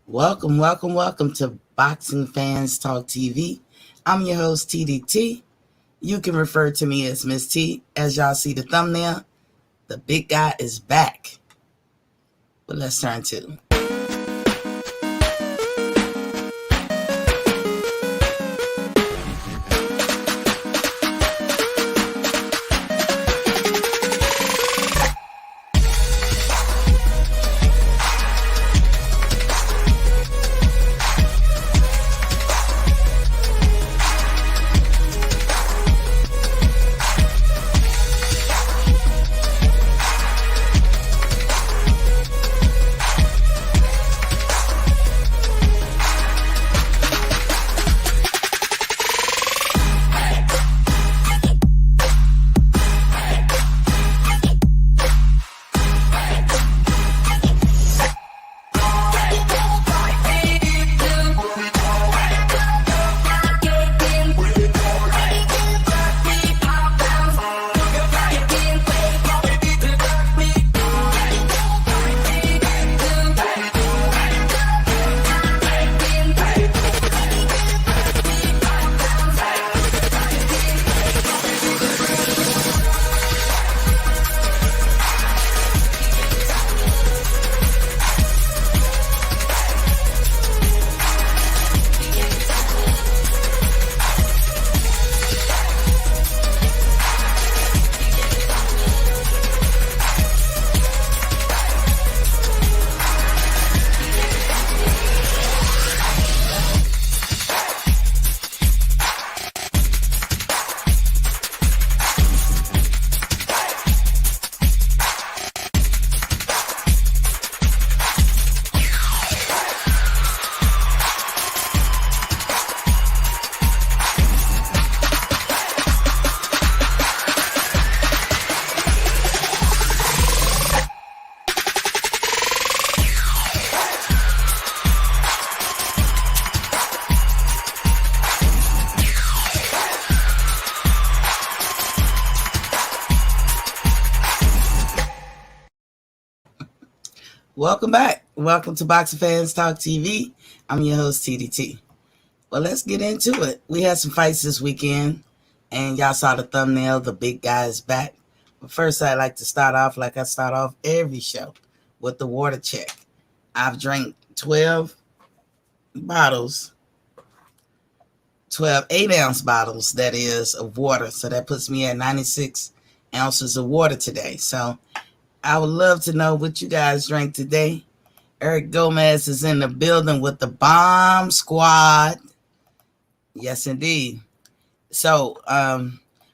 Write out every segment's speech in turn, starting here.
Welcome to Boxing Fans Talk TV. I'm your host, TDT. You can refer to me as Miss T. As y'all see the thumbnail, the big guy is back. But let's turn to. Welcome back. Welcome to Boxing Fans Talk TV. I'm your host, TDT. Well, let's get into it. We had some fights this weekend, and y'all saw the thumbnail. The big guy is back. But first, I'd like to start off like I start off every show with the water check. I've drank 12 bottles, 12 8-ounce bottles, that is, of water. So that puts me at 96 ounces of water today. So I would love to know what you guys drank today. Eric Gomez is in the building with the Bomb Squad. Yes, indeed. So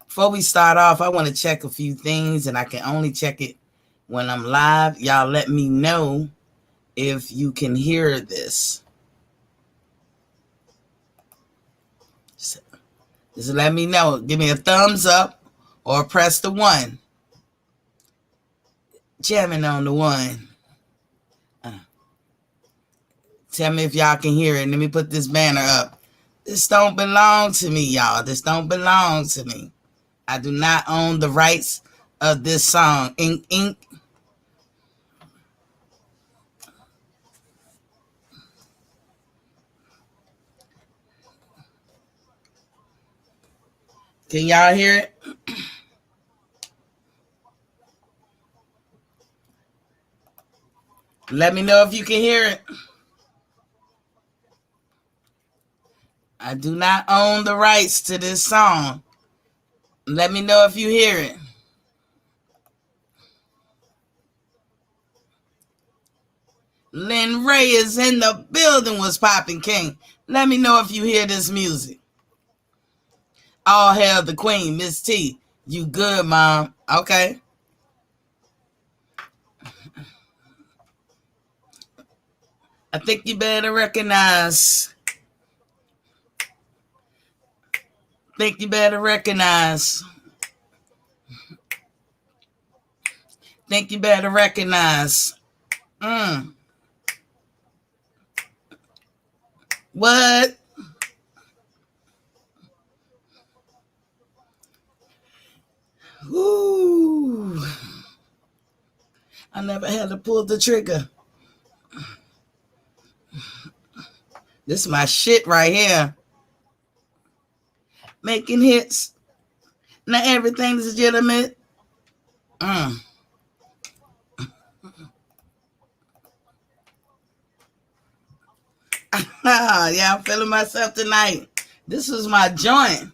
before we start off, I want to check a few things, and I can only check it when I'm live. Y'all let me know if you can hear this. Just let me know. Give me a thumbs up or press the 1. Jamming on the 1. Tell me if y'all can hear it. Let me put this banner up. This don't belong to me, y'all. This don't belong to me. I do not own the rights of this song. Ink, ink. Can y'all hear it? Let me know if you can hear it. I do not own the rights to this song. Let me know if you hear it. Lynn Ray is in the building, was popping king. Let me know if you hear this music. All hail the queen, Miss T. You good, Mom? Okay. I think you better recognize. Think you better recognize. What? Ooh. I never had to pull the trigger. This is my shit right here. Making hits. Not everything's legitimate. Mm. Yeah, I'm feeling myself tonight. This was my joint.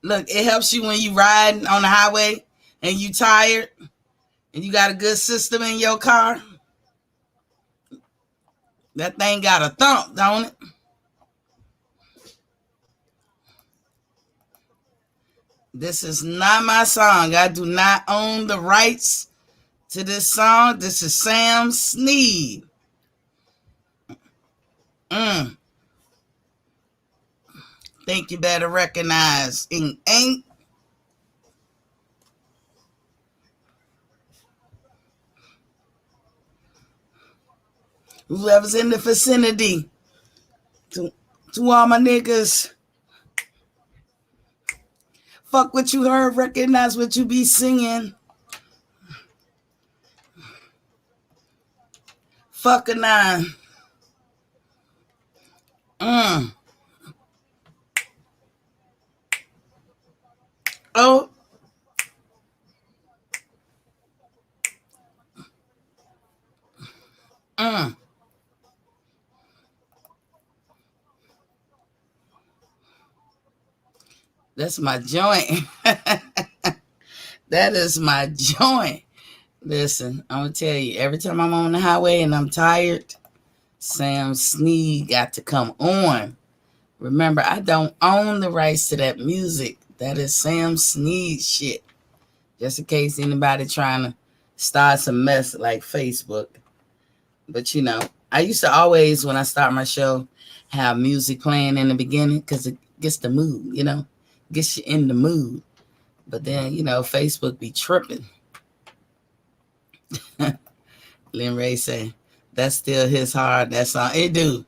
Look, it helps you when you riding on the highway and you tired and you got a good system in your car. That thing got a thump, don't it? This is not my song. I do not own the rights to this song. This is Sam Sneed. Think you better recognize. Ain't. Whoever's in the vicinity. To all my niggas. Fuck what you heard. Recognize what you be singing. Fuck a nine. Oh. That's my joint. That is my joint. Listen, I'm going to tell you, every time I'm on the highway and I'm tired, Sam Sneed got to come on. Remember, I don't own the rights to that music. That is Sam Sneed shit. Just in case anybody trying to start some mess like Facebook. But, you know, I used to always, when I start my show, have music playing in the beginning because it gets the mood, you know, gets you in the mood. But then, you know, Facebook be tripping. Lynn Ray say, that's still his hard, that song. It do.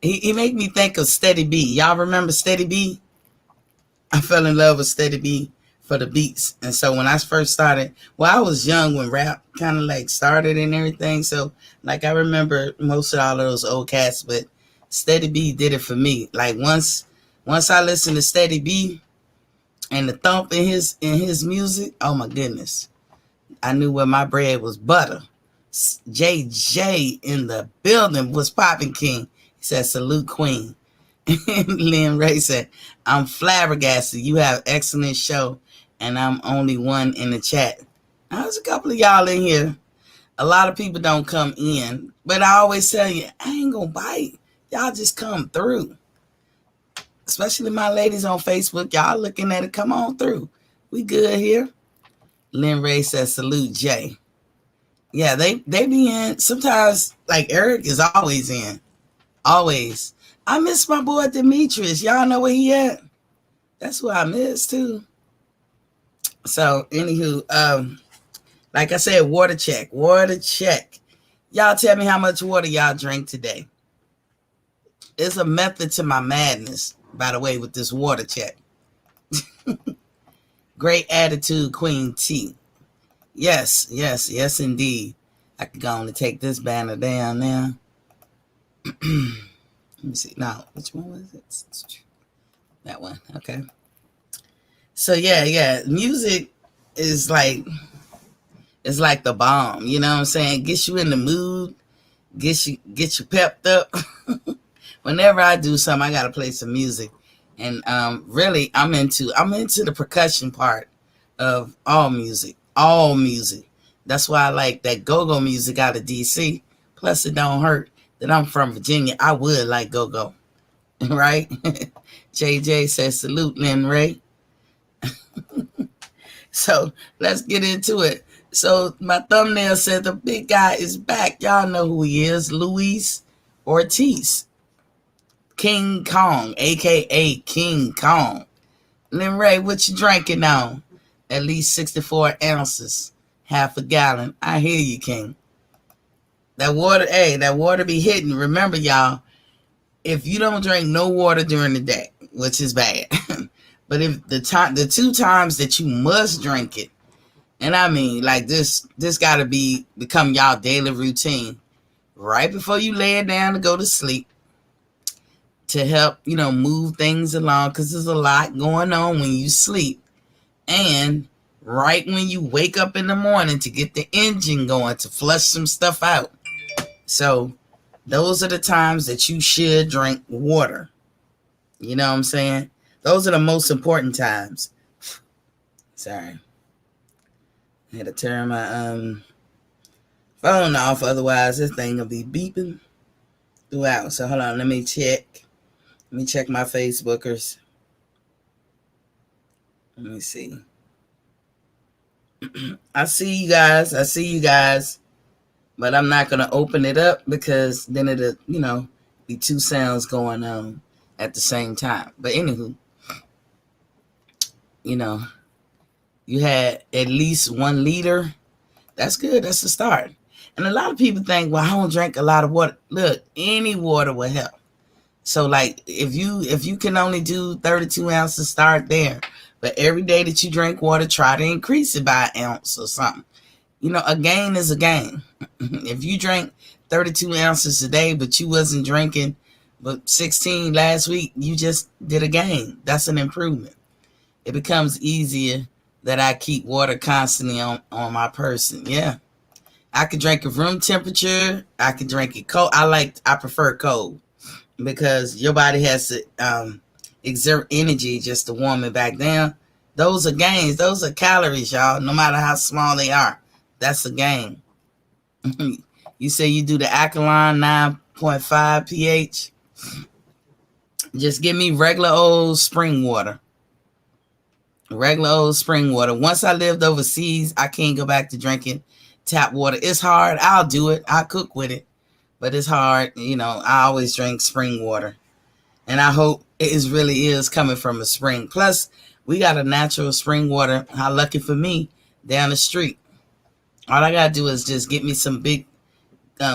He make me think of Steady B. Y'all remember Steady B? I fell in love with Steady B for the beats. And so when I first started, well, I was young when rap kind of like started and everything. So like I remember most of all of those old cats, but Steady B did it for me. Like once I listened to Steady B and the thump in his music, oh my goodness. I knew where my bread was butter. JJ in the building was popping king. He said, salute queen. Lynn Ray said, I'm flabbergasted. You have excellent show, and I'm only one in the chat. There's a couple of y'all in here. A lot of people don't come in, but I always tell you, I ain't gonna bite. Y'all just come through. Especially my ladies on Facebook. Y'all looking at it, come on through. We good here. Lynn Ray says, salute Jay. Yeah, they be in. Sometimes, like Eric is always in. Always. I miss my boy Demetrius. Y'all know where he at? That's who I miss too. So, anywho, like I said, water check. Water check. Y'all tell me how much water y'all drink today. It's a method to my madness, by the way, with this water check. Great attitude, Queen T. Yes, indeed. I could go on and take this banner down now. Let me see. Now, which one was it? That one. Okay. So yeah. Music is like, it's like the bomb. You know what I'm saying? Gets you in the mood. Get you pepped up. Whenever I do something, I gotta play some music. And really, I'm into the percussion part of all music. All music. That's why I like that go-go music out of DC. Plus, it don't hurt that I'm from Virginia. I would like go-go. Right? JJ says, salute, Lynn Ray. So, let's get into it. So, my thumbnail said the big guy is back. Y'all know who he is. Luis Ortiz. King Kong, a.k.a. King Kong. Lynn Ray, what you drinking on? At least 64 ounces. Half a gallon. I hear you, King. That water be hitting. Remember, y'all, if you don't drink no water during the day, which is bad, but if the 2 times that you must drink it, and I mean, like this got to become y'all daily routine. Right before you lay it down to go to sleep, to help, move things along, because there's a lot going on when you sleep. And right when you wake up in the morning to get the engine going, to flush some stuff out. So those are the times that you should drink water. You know what I'm saying? Those are the most important times. Sorry. I had to turn my phone off, otherwise this thing will be beeping throughout. So hold on, let me check. Let me check my Facebookers. Let me see. I see you guys. But I'm not going to open it up, because then it'll, be two sounds going on at the same time. But anywho, you had at least 1 liter. That's good. That's a start. And a lot of people think, well, I don't drink a lot of water. Look, any water will help. So like if you can only do 32 ounces, start there. But every day that you drink water, try to increase it by an ounce or something. A gain is a gain. If you drank 32 ounces a day, but you wasn't drinking but 16 last week, you just did a gain. That's an improvement. It becomes easier that I keep water constantly on my person. Yeah. I could drink it room temperature. I could drink it cold. I prefer cold, because your body has to exert energy just to warm it back down. Those are gains. Those are calories, y'all, no matter how small they are. That's a gain. You say you do the alkaline 9.5 pH. Just give me regular old spring water. Regular old spring water. Once I lived overseas, I can't go back to drinking tap water. It's hard. I'll do it. I'll cook with it. But it's hard. I always drink spring water. And I hope it really is coming from a spring. Plus, we got a natural spring water. How lucky for me, down the street. All I got to do is just get me some big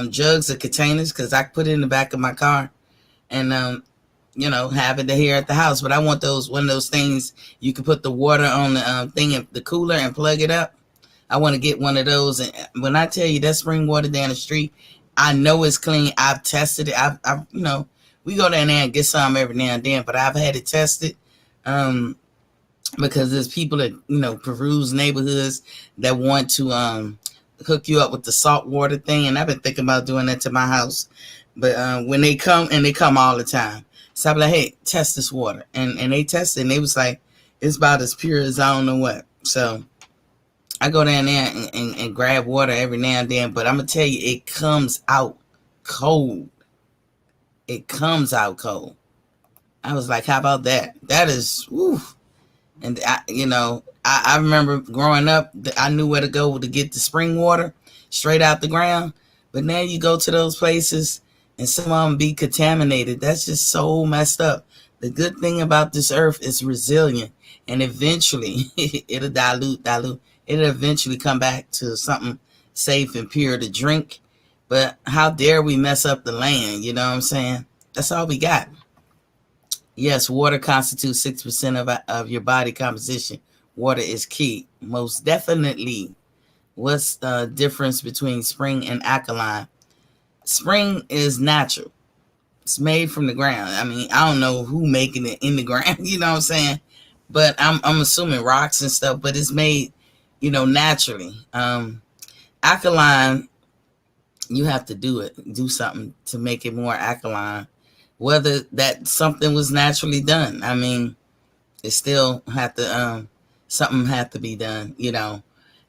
jugs or containers, because I put it in the back of my car and, have it here at the house. But I want one of those things you can put the water on the thing in the cooler and plug it up. I want to get one of those. And when I tell you that spring water down the street, I know it's clean. I've tested it. I've we go down there and get some every now and then, but I've had it tested. Because there's people that, peruse neighborhoods that want to hook you up with the salt water thing. And I've been thinking about doing that to my house. But when they come, and they come all the time. So I'm like, hey, test this water. And they tested, and they was like, it's about as pure as I don't know what. So I go down there and grab water every now and then. But I'm going to tell you, it comes out cold. It comes out cold. I was like, how about that? That is, woo. And I remember growing up, I knew where to go to get the spring water straight out the ground. But now you go to those places and some of them be contaminated. That's just so messed up. The good thing about this earth is resilient, and eventually it'll dilute. It'll eventually come back to something safe and pure to drink. But how dare we mess up the land? You know what I'm saying? That's all we got. Yes, water constitutes 6% of your body composition. Water is key, most definitely. What's the difference between spring and alkaline? Spring is natural. It's made from the ground. I mean, I don't know who making it in the ground, you know what I'm saying? But I'm assuming rocks and stuff, but it's made, naturally. Alkaline, you have to do something to make it more alkaline. Whether that something was naturally done. I mean, it still have to, something have to be done,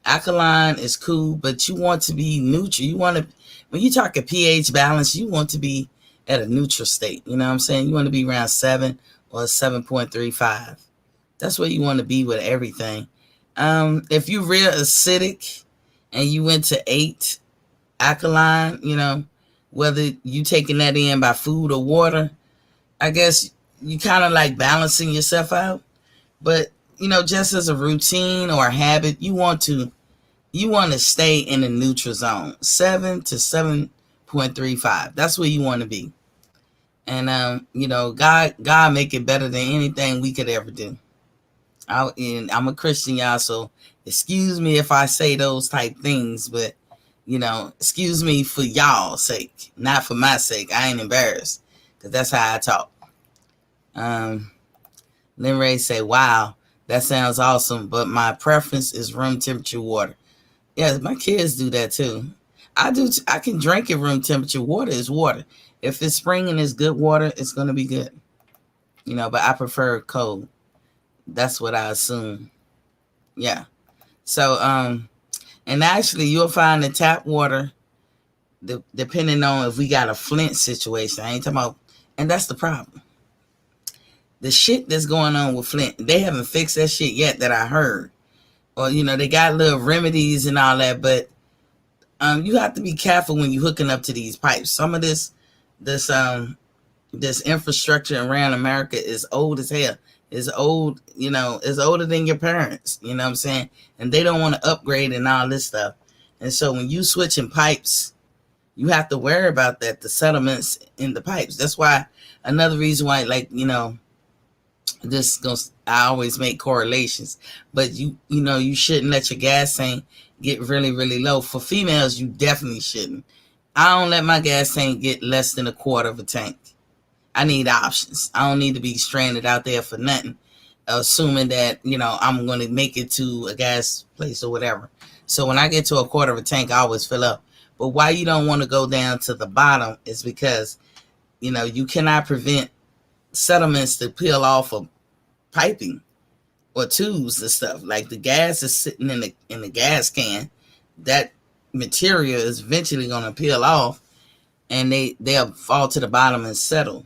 Alkaline is cool, but you want to be neutral. You want to, when you talk a pH balance, you want to be at a neutral state. You know what I'm saying? You want to be around 7 or 7.35. That's where you want to be with everything. If you're real acidic and you went to 8 alkaline, whether you taking that in by food or water, I guess you kind of like balancing yourself out. But, just as a routine or a habit, you want to stay in the neutral zone, 7 to 7.35. That's where you want to be. And, God make it better than anything we could ever do. And I'm a Christian, y'all, so excuse me if I say those type things, but, excuse me for y'all's sake, not for my sake. I ain't embarrassed, because that's how I talk. Um, Lynn Ray say, wow, that sounds awesome, but my preference is room temperature water. Yeah, my kids do that too. I do. I can drink it room temperature. Water is water. If it's spring and it's good water, it's gonna be good. But I prefer cold. That's what I assume. Yeah. So, and actually, you'll find the tap water, depending on if we got a Flint situation. I ain't talking about, and that's the problem. The shit that's going on with Flint, they haven't fixed that shit yet that I heard. Or, they got little remedies and all that, but you have to be careful when you're hooking up to these pipes. Some of this infrastructure around America is old as hell. It's old, it's older than your parents, you know what I'm saying? And they don't want to upgrade and all this stuff. And so when you switching pipes, you have to worry about that, the settlements in the pipes. That's why, another reason why, like, I always make correlations, but you shouldn't let your gas tank get really, really low. For females, you definitely shouldn't. I don't let my gas tank get less than a quarter of a tank. I need options. I don't need to be stranded out there for nothing, assuming that, I'm going to make it to a gas place or whatever. So when I get to a quarter of a tank, I always fill up. But why you don't want to go down to the bottom is because, you cannot prevent settlements to peel off of piping or tubes and stuff. Like, the gas is sitting in the gas can. That material is eventually going to peel off, and they'll fall to the bottom and settle.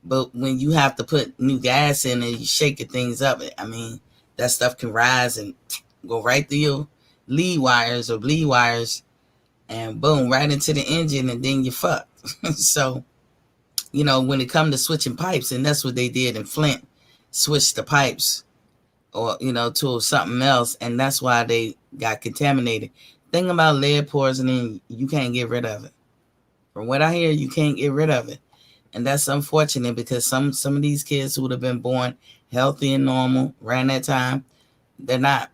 But when you have to put new gas in and you shaking things up, I mean, that stuff can rise and go right through your lead wires or bleed wires, and boom, right into the engine, and then you're fucked. So, when it comes to switching pipes, and that's what they did in Flint, switch the pipes or, to something else, and that's why they got contaminated. Thing about lead poisoning, you can't get rid of it. From what I hear, you can't get rid of it. And that's unfortunate, because some of these kids who would have been born healthy and normal around that time, they're not.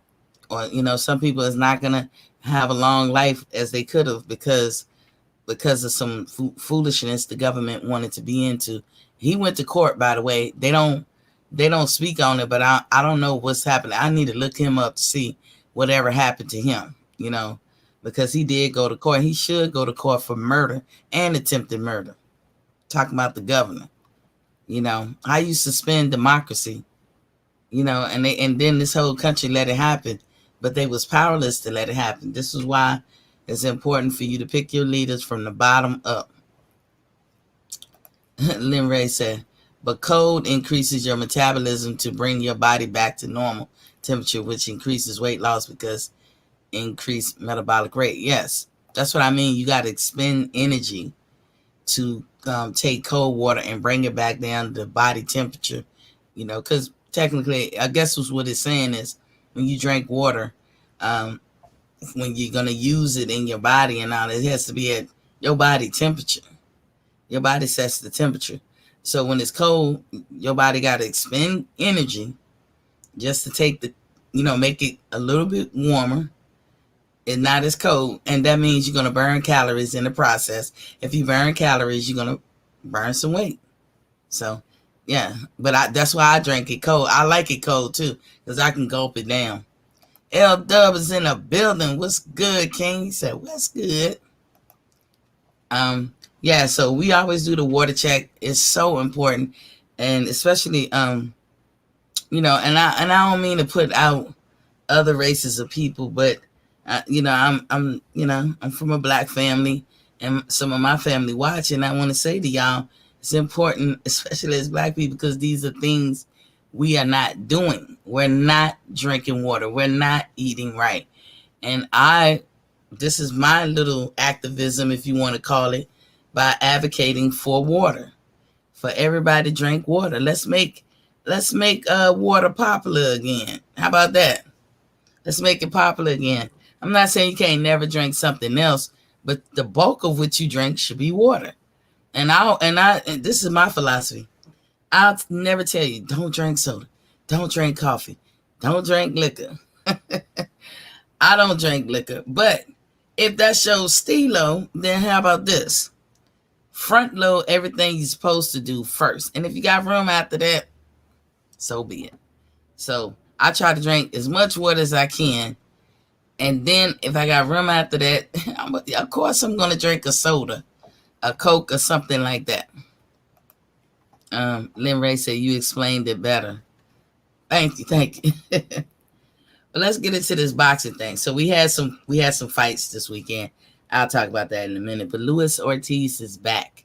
Or, some people is not going to have a long life as they could have because of some foolishness the government wanted to be into. He went to court, by the way. They don't speak on it, but I don't know what's happening. I need to look him up to see whatever happened to him, because he did go to court. He should go to court for murder and attempted murder. Talking about the governor, how you suspend democracy, and then this whole country let it happen, but they was powerless to let it happen. This is why it's important for you to pick your leaders from the bottom up. Lynn Ray said, but cold increases your metabolism to bring your body back to normal temperature, which increases weight loss because increased metabolic rate. Yes, that's what I mean. You got to expend energy to take cold water and bring it back down to body temperature, because technically, I guess what it's saying is, when you drink water, when you're going to use it in your body and all, it has to be at your body temperature. Your body sets the temperature. So when it's cold, your body got to expend energy just to take make it a little bit warmer and not as cold. And that means you're going to burn calories in the process. If you burn calories, you're going to burn some weight. So, yeah. But that's why I drink it cold. I like it cold, too, because I can gulp it down. L-Dub is in the building. What's good, King? He said, what's good? Yeah, so we always do the water check. It's so important. And especially, and I don't mean to put out other races of people, but I'm from a black family, and some of my family watch, and I want to say to y'all, it's important, especially as black people, because these are things we are not doing. We're not drinking water. We're not eating right. And this is my little activism, if you want to call it, by advocating for water, for everybody to drink water. Let's make water popular again. How about that? Let's make it popular again. I'm not saying you can't never drink something else, but the bulk of what you drink should be water. And this is my philosophy. I'll never tell you, don't drink soda, don't drink coffee, don't drink liquor. I don't drink liquor, but if that shows stilo, then how about this? front load everything you're supposed to do first. And if you got room after that, so be it. So I try to drink as much water as I can. And then if I got room after that, of course I'm going to drink a soda, a Coke or something like that. Lynn Ray said, you explained it better. Thank you. But let's get into this boxing thing. So we had some fights this weekend. I'll talk about that in a minute. But Luis Ortiz is back,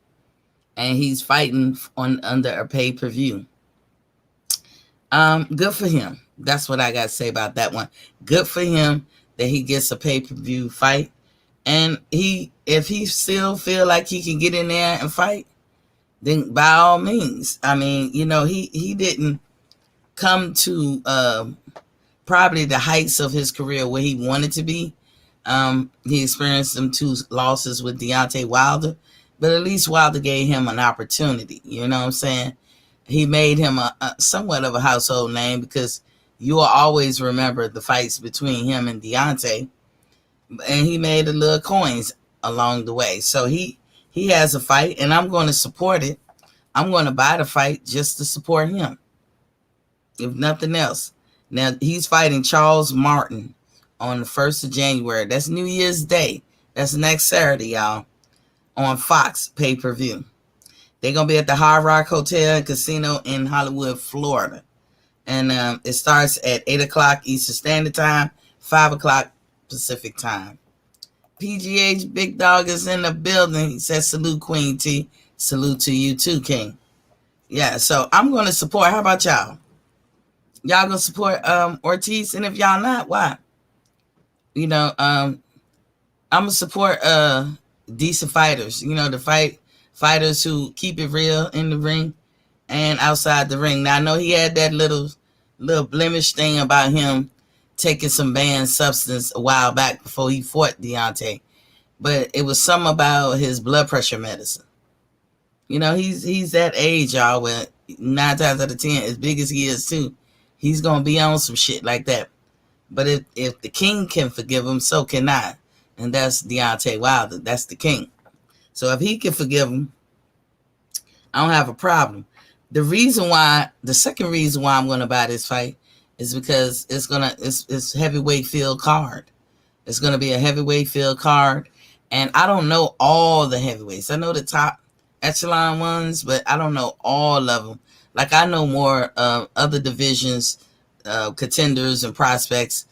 and he's fighting under a pay-per-view. Good for him. That's what I got to say about that one. Good for him that he gets a pay-per-view fight. And if he still feel like he can get in there and fight, then by all means. I mean, he didn't come to probably the heights of his career where he wanted to be. He experienced some 2 losses with Deontay Wilder, but at least Wilder gave him an opportunity. You know what I'm saying? He made him a somewhat of a household name because you will always remember the fights between him and Deontay, and he made a little coins along the way. So he has a fight, and I'm going to support it. I'm going to buy the fight just to support him, if nothing else. Now, he's fighting Charles Martin on the 1st of January. That's New Year's Day. That's next Saturday, y'all, on Fox pay-per-view. They're going to be at the Hard Rock Hotel and Casino in Hollywood, Florida. And it starts at 8 o'clock Eastern Standard Time, 5 o'clock Pacific Time. PGH Big Dog is in the building. He says, salute, Queen T. Salute to you too, King. Yeah, so I'm going to support. How about y'all? Y'all going to support Ortiz? And if y'all not, why? I'm going to support decent fighters. The fighters who keep it real in the ring and outside the ring. Now, I know he had that little blemish thing about him taking some banned substance a while back before he fought Deontay. But it was something about his blood pressure medicine. He's that age, y'all, where 9 times out of 10, as big as he is too, he's going to be on some shit like that. But if the king can forgive him, so can I. And that's Deontay Wilder. That's the king. So if he can forgive him, I don't have a problem. The second reason why I'm going to buy this fight is because it's heavyweight field card. It's going to be a heavyweight field card. And I don't know all the heavyweights. I know the top echelon ones, but I don't know all of them. Like, I know more other divisions, contenders and prospects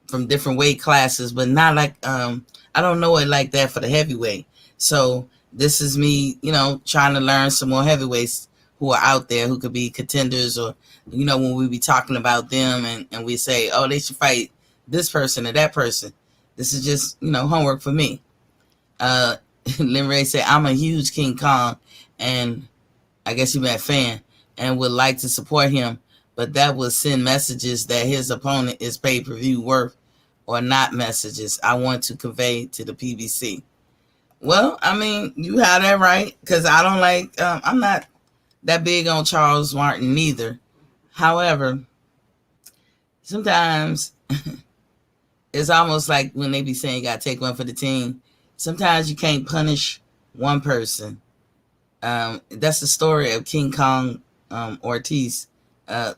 from different weight classes, but not like, I don't know it like that for the heavyweight. So this is me, trying to learn some more heavyweights who are out there who could be contenders, or, when we be talking about them and we say, oh, they should fight this person or that person. This is just, homework for me. Lynn Ray said, I'm a huge King Kong, and I guess you meant fan, and would like to support him, but that will send messages that his opponent is pay-per-view worth or not messages I want to convey to the PBC. Well, I mean, you have that right, because I don't like, I'm not that big on Charles Martin neither. However, sometimes it's almost like when they be saying you got to take one for the team. Sometimes you can't punish one person. That's the story of King Kong Ortiz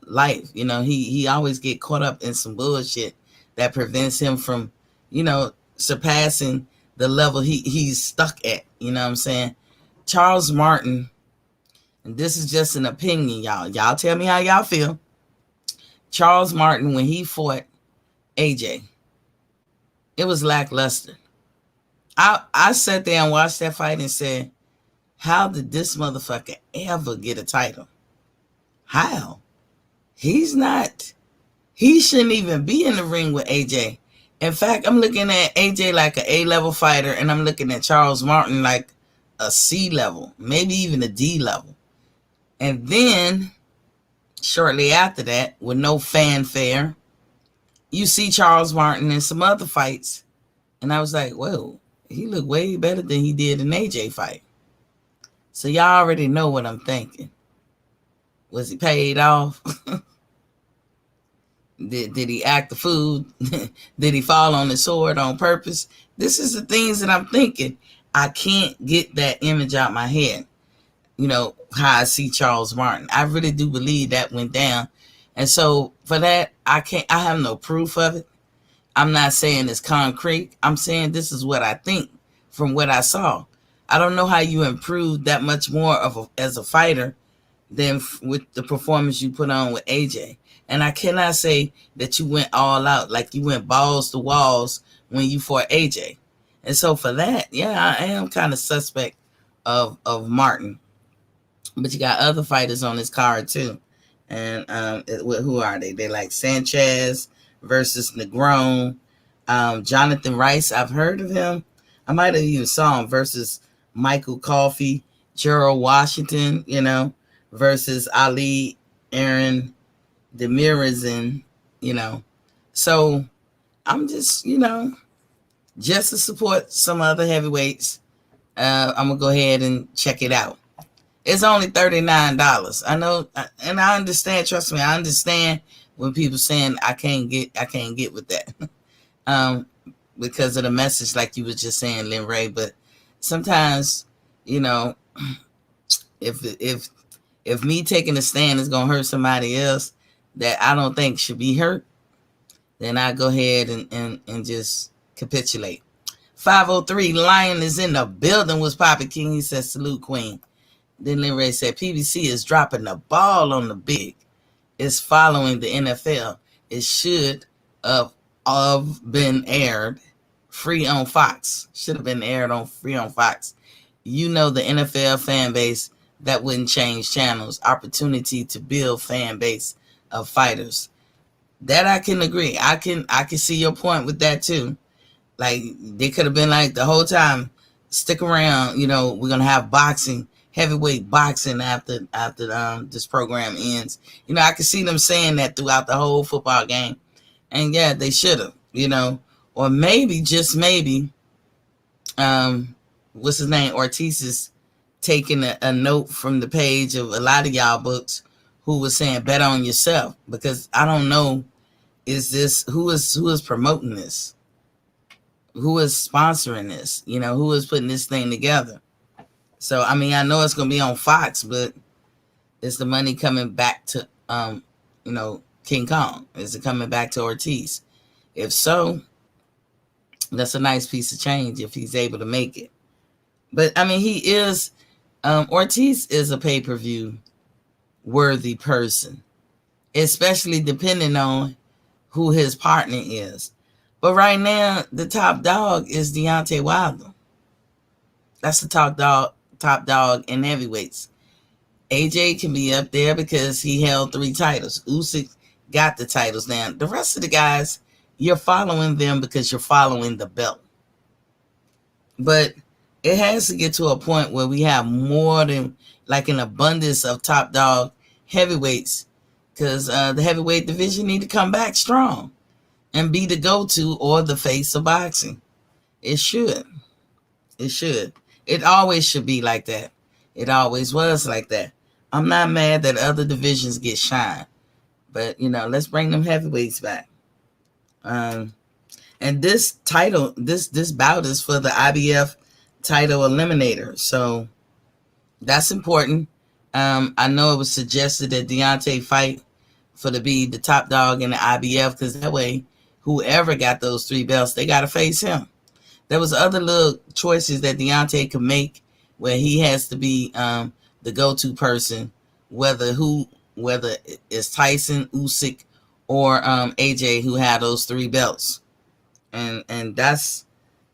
life. He always get caught up in some bullshit that prevents him from, surpassing the level he's stuck at. You know what I'm saying? Charles Martin, and this is just an opinion, y'all. Y'all tell me how y'all feel. Charles Martin, when he fought AJ, it was lackluster. I sat there and watched that fight and said, how did this motherfucker ever get a title? How? He shouldn't even be in the ring with AJ. In fact, I'm looking at AJ like an A-level fighter, and I'm looking at Charles Martin like a C level, maybe even a D level. And then, shortly after that, with no fanfare, you see Charles Martin in some other fights. And I was like, whoa, he looked way better than he did in AJ fight. So y'all already know what I'm thinking. Was he paid off? Did he act the fool? Did he fall on the sword on purpose? This is the things that I'm thinking. I can't get that image out my head. How I see Charles Martin. I really do believe that went down. And so for that, I have no proof of it. I'm not saying it's concrete. I'm saying this is what I think from what I saw. I don't know how you improved that much more as a fighter than with the performance you put on with AJ. And I cannot say that you went all out, like you went balls to walls when you fought AJ. And so for that, yeah, I am kind of suspect of Martin. But you got other fighters on this card too. And who are they? They like Sanchez versus Negron. Jonathan Rice, I've heard of him. I might have even saw him versus Michael Coffey. Gerald Washington, versus Ali Aaron Demirizin, So I'm just to support some other heavyweights. I'm going to go ahead and check it out. It's only $39. I know, and I understand. Trust me, I understand when people saying I can't get with that, because of the message, like you were just saying, Lynn Ray. But sometimes, if me taking a stand is gonna hurt somebody else that I don't think should be hurt, then I go ahead and just capitulate. 503 Lion is in the building. Was Poppy King? He says salute Queen. Then Lynn Ray said, PBC is dropping the ball on the big. It's following the NFL. It should have been aired free on Fox. Should have been aired free on Fox. The NFL fan base, that wouldn't change channels. Opportunity to build fan base of fighters. That I can agree. I can see your point with that too. Like they could have been like the whole time, stick around. We're gonna have boxing. Heavyweight boxing after this program ends. I can see them saying that throughout the whole football game. And yeah, they should have, or maybe, just maybe, what's his name? Ortiz is taking a note from the page of a lot of y'all books who was saying bet on yourself, because I don't know, who is promoting this? Who is sponsoring this? Who is putting this thing together? So, I know it's going to be on Fox, but is the money coming back to, King Kong? Is it coming back to Ortiz? If so, that's a nice piece of change if he's able to make it. But, he is, Ortiz is a pay-per-view worthy person, especially depending on who his partner is. But right now, the top dog is Deontay Wilder. That's the top dog in heavyweights. AJ can be up there because he held 3 titles. Usyk got the titles now. The rest of the guys, you're following them because you're following the belt. But it has to get to a point where we have more than like an abundance of top dog heavyweights, because the heavyweight division need to come back strong and be the go-to or the face of boxing. It should. It always should be like that. It always was like that. I'm not mad that other divisions get shine, but let's bring them heavyweights back. And this title, this bout is for the IBF title eliminator, so that's important. I know it was suggested that Deontay fight to be the top dog in the IBF, because that way, whoever got those 3 belts, they got to face him. There was other little choices that Deontay could make where he has to be the go-to person, whether it's Tyson, Usyk, or AJ, who had those 3 belts. And that's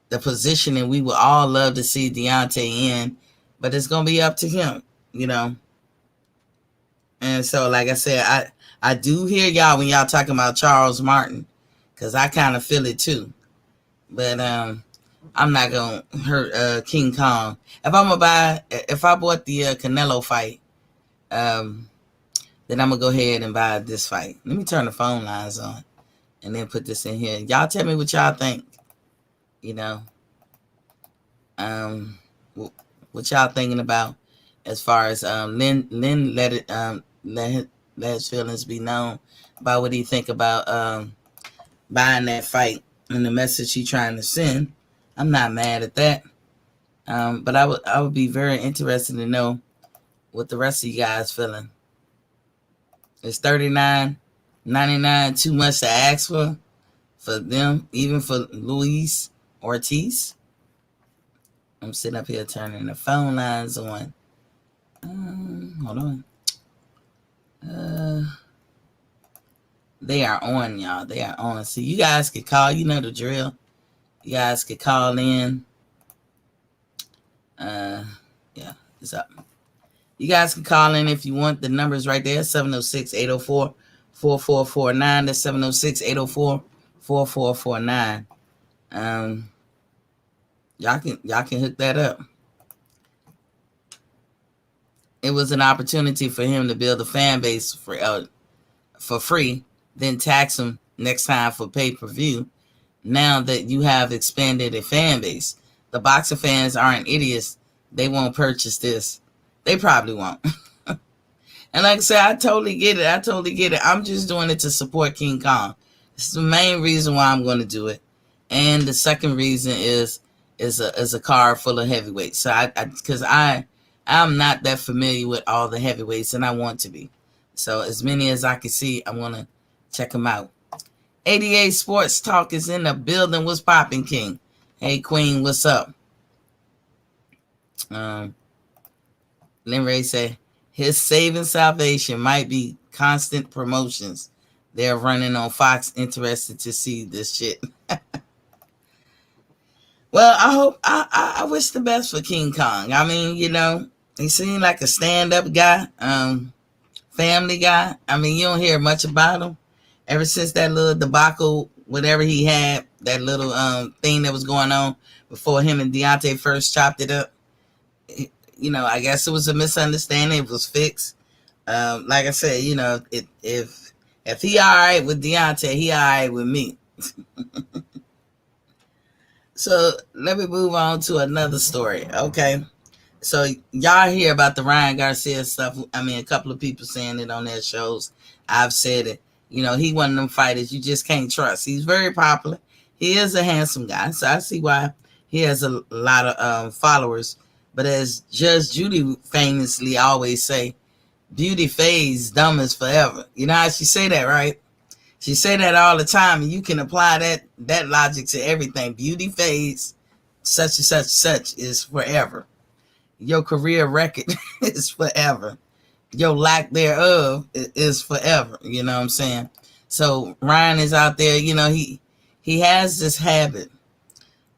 the positioning we would all love to see Deontay in, but it's going to be up to him, And so, like I said, I do hear y'all when y'all talking about Charles Martin, because I kind of feel it too. But I'm not gonna hurt King Kong. If I bought the Canelo fight, then I'm gonna go ahead and buy this fight. Let me turn the phone lines on and then put this in here. Y'all tell me what y'all think. What y'all thinking about as far as Lynn let his feelings be known about what he think about buying that fight and the message he trying to send. I'm not mad at that. But I would be very interested to know what the rest of you guys feeling. Is $39.99 too much to ask for them, even for Luis Ortiz? I'm sitting up here turning the phone lines on. Hold on. They are on, y'all. They are on. So you guys could call. You know the drill. You guys could call in. Yeah, it's up. You guys can call in if you want. The number's right there, 706-804-4449. That's 706-804-4449. Y'all can hook that up. It was an opportunity for him to build a fan base for free, then tax him next time for pay-per-view. Now that you have expanded a fan base, the boxing fans aren't idiots. They won't purchase this. They probably won't. And like I said, I totally get it. I'm just doing it to support King Kong. It's the main reason why I'm going to do it. And the second reason is a card full of heavyweights. So because I'm not that familiar with all the heavyweights, and I want to be. So as many as I can see, I want to check them out. 88 Sports Talk is in the building. What's popping, King? Hey, Queen, what's up? Lynn Ray say his saving salvation might be constant promotions. They're running on Fox. Interested to see this shit. Well, I wish the best for King Kong. I mean, he seemed like a stand-up guy, family guy. I mean, you don't hear much about him. Ever since that little debacle, whatever he had, that little thing that was going on before him and Deontay first chopped it up. I guess it was a misunderstanding. It was fixed. Like I said, if he all right with Deontay, he all right with me. So let me move on to another story, okay? So y'all hear about the Ryan Garcia stuff. I mean, a couple of people saying it on their shows. I've said it. He one of them fighters you just can't trust. He's very popular. He is a handsome guy, so I see why he has a lot of followers. But as Judge Judy famously always say, beauty fades, dumb is forever. You know how she say that, right? She say that all the time, and you can apply that logic to everything. Beauty fades, such and such is forever. Your career record is forever. Your lack thereof is forever. You know what I'm saying? So Ryan is out there, he has this habit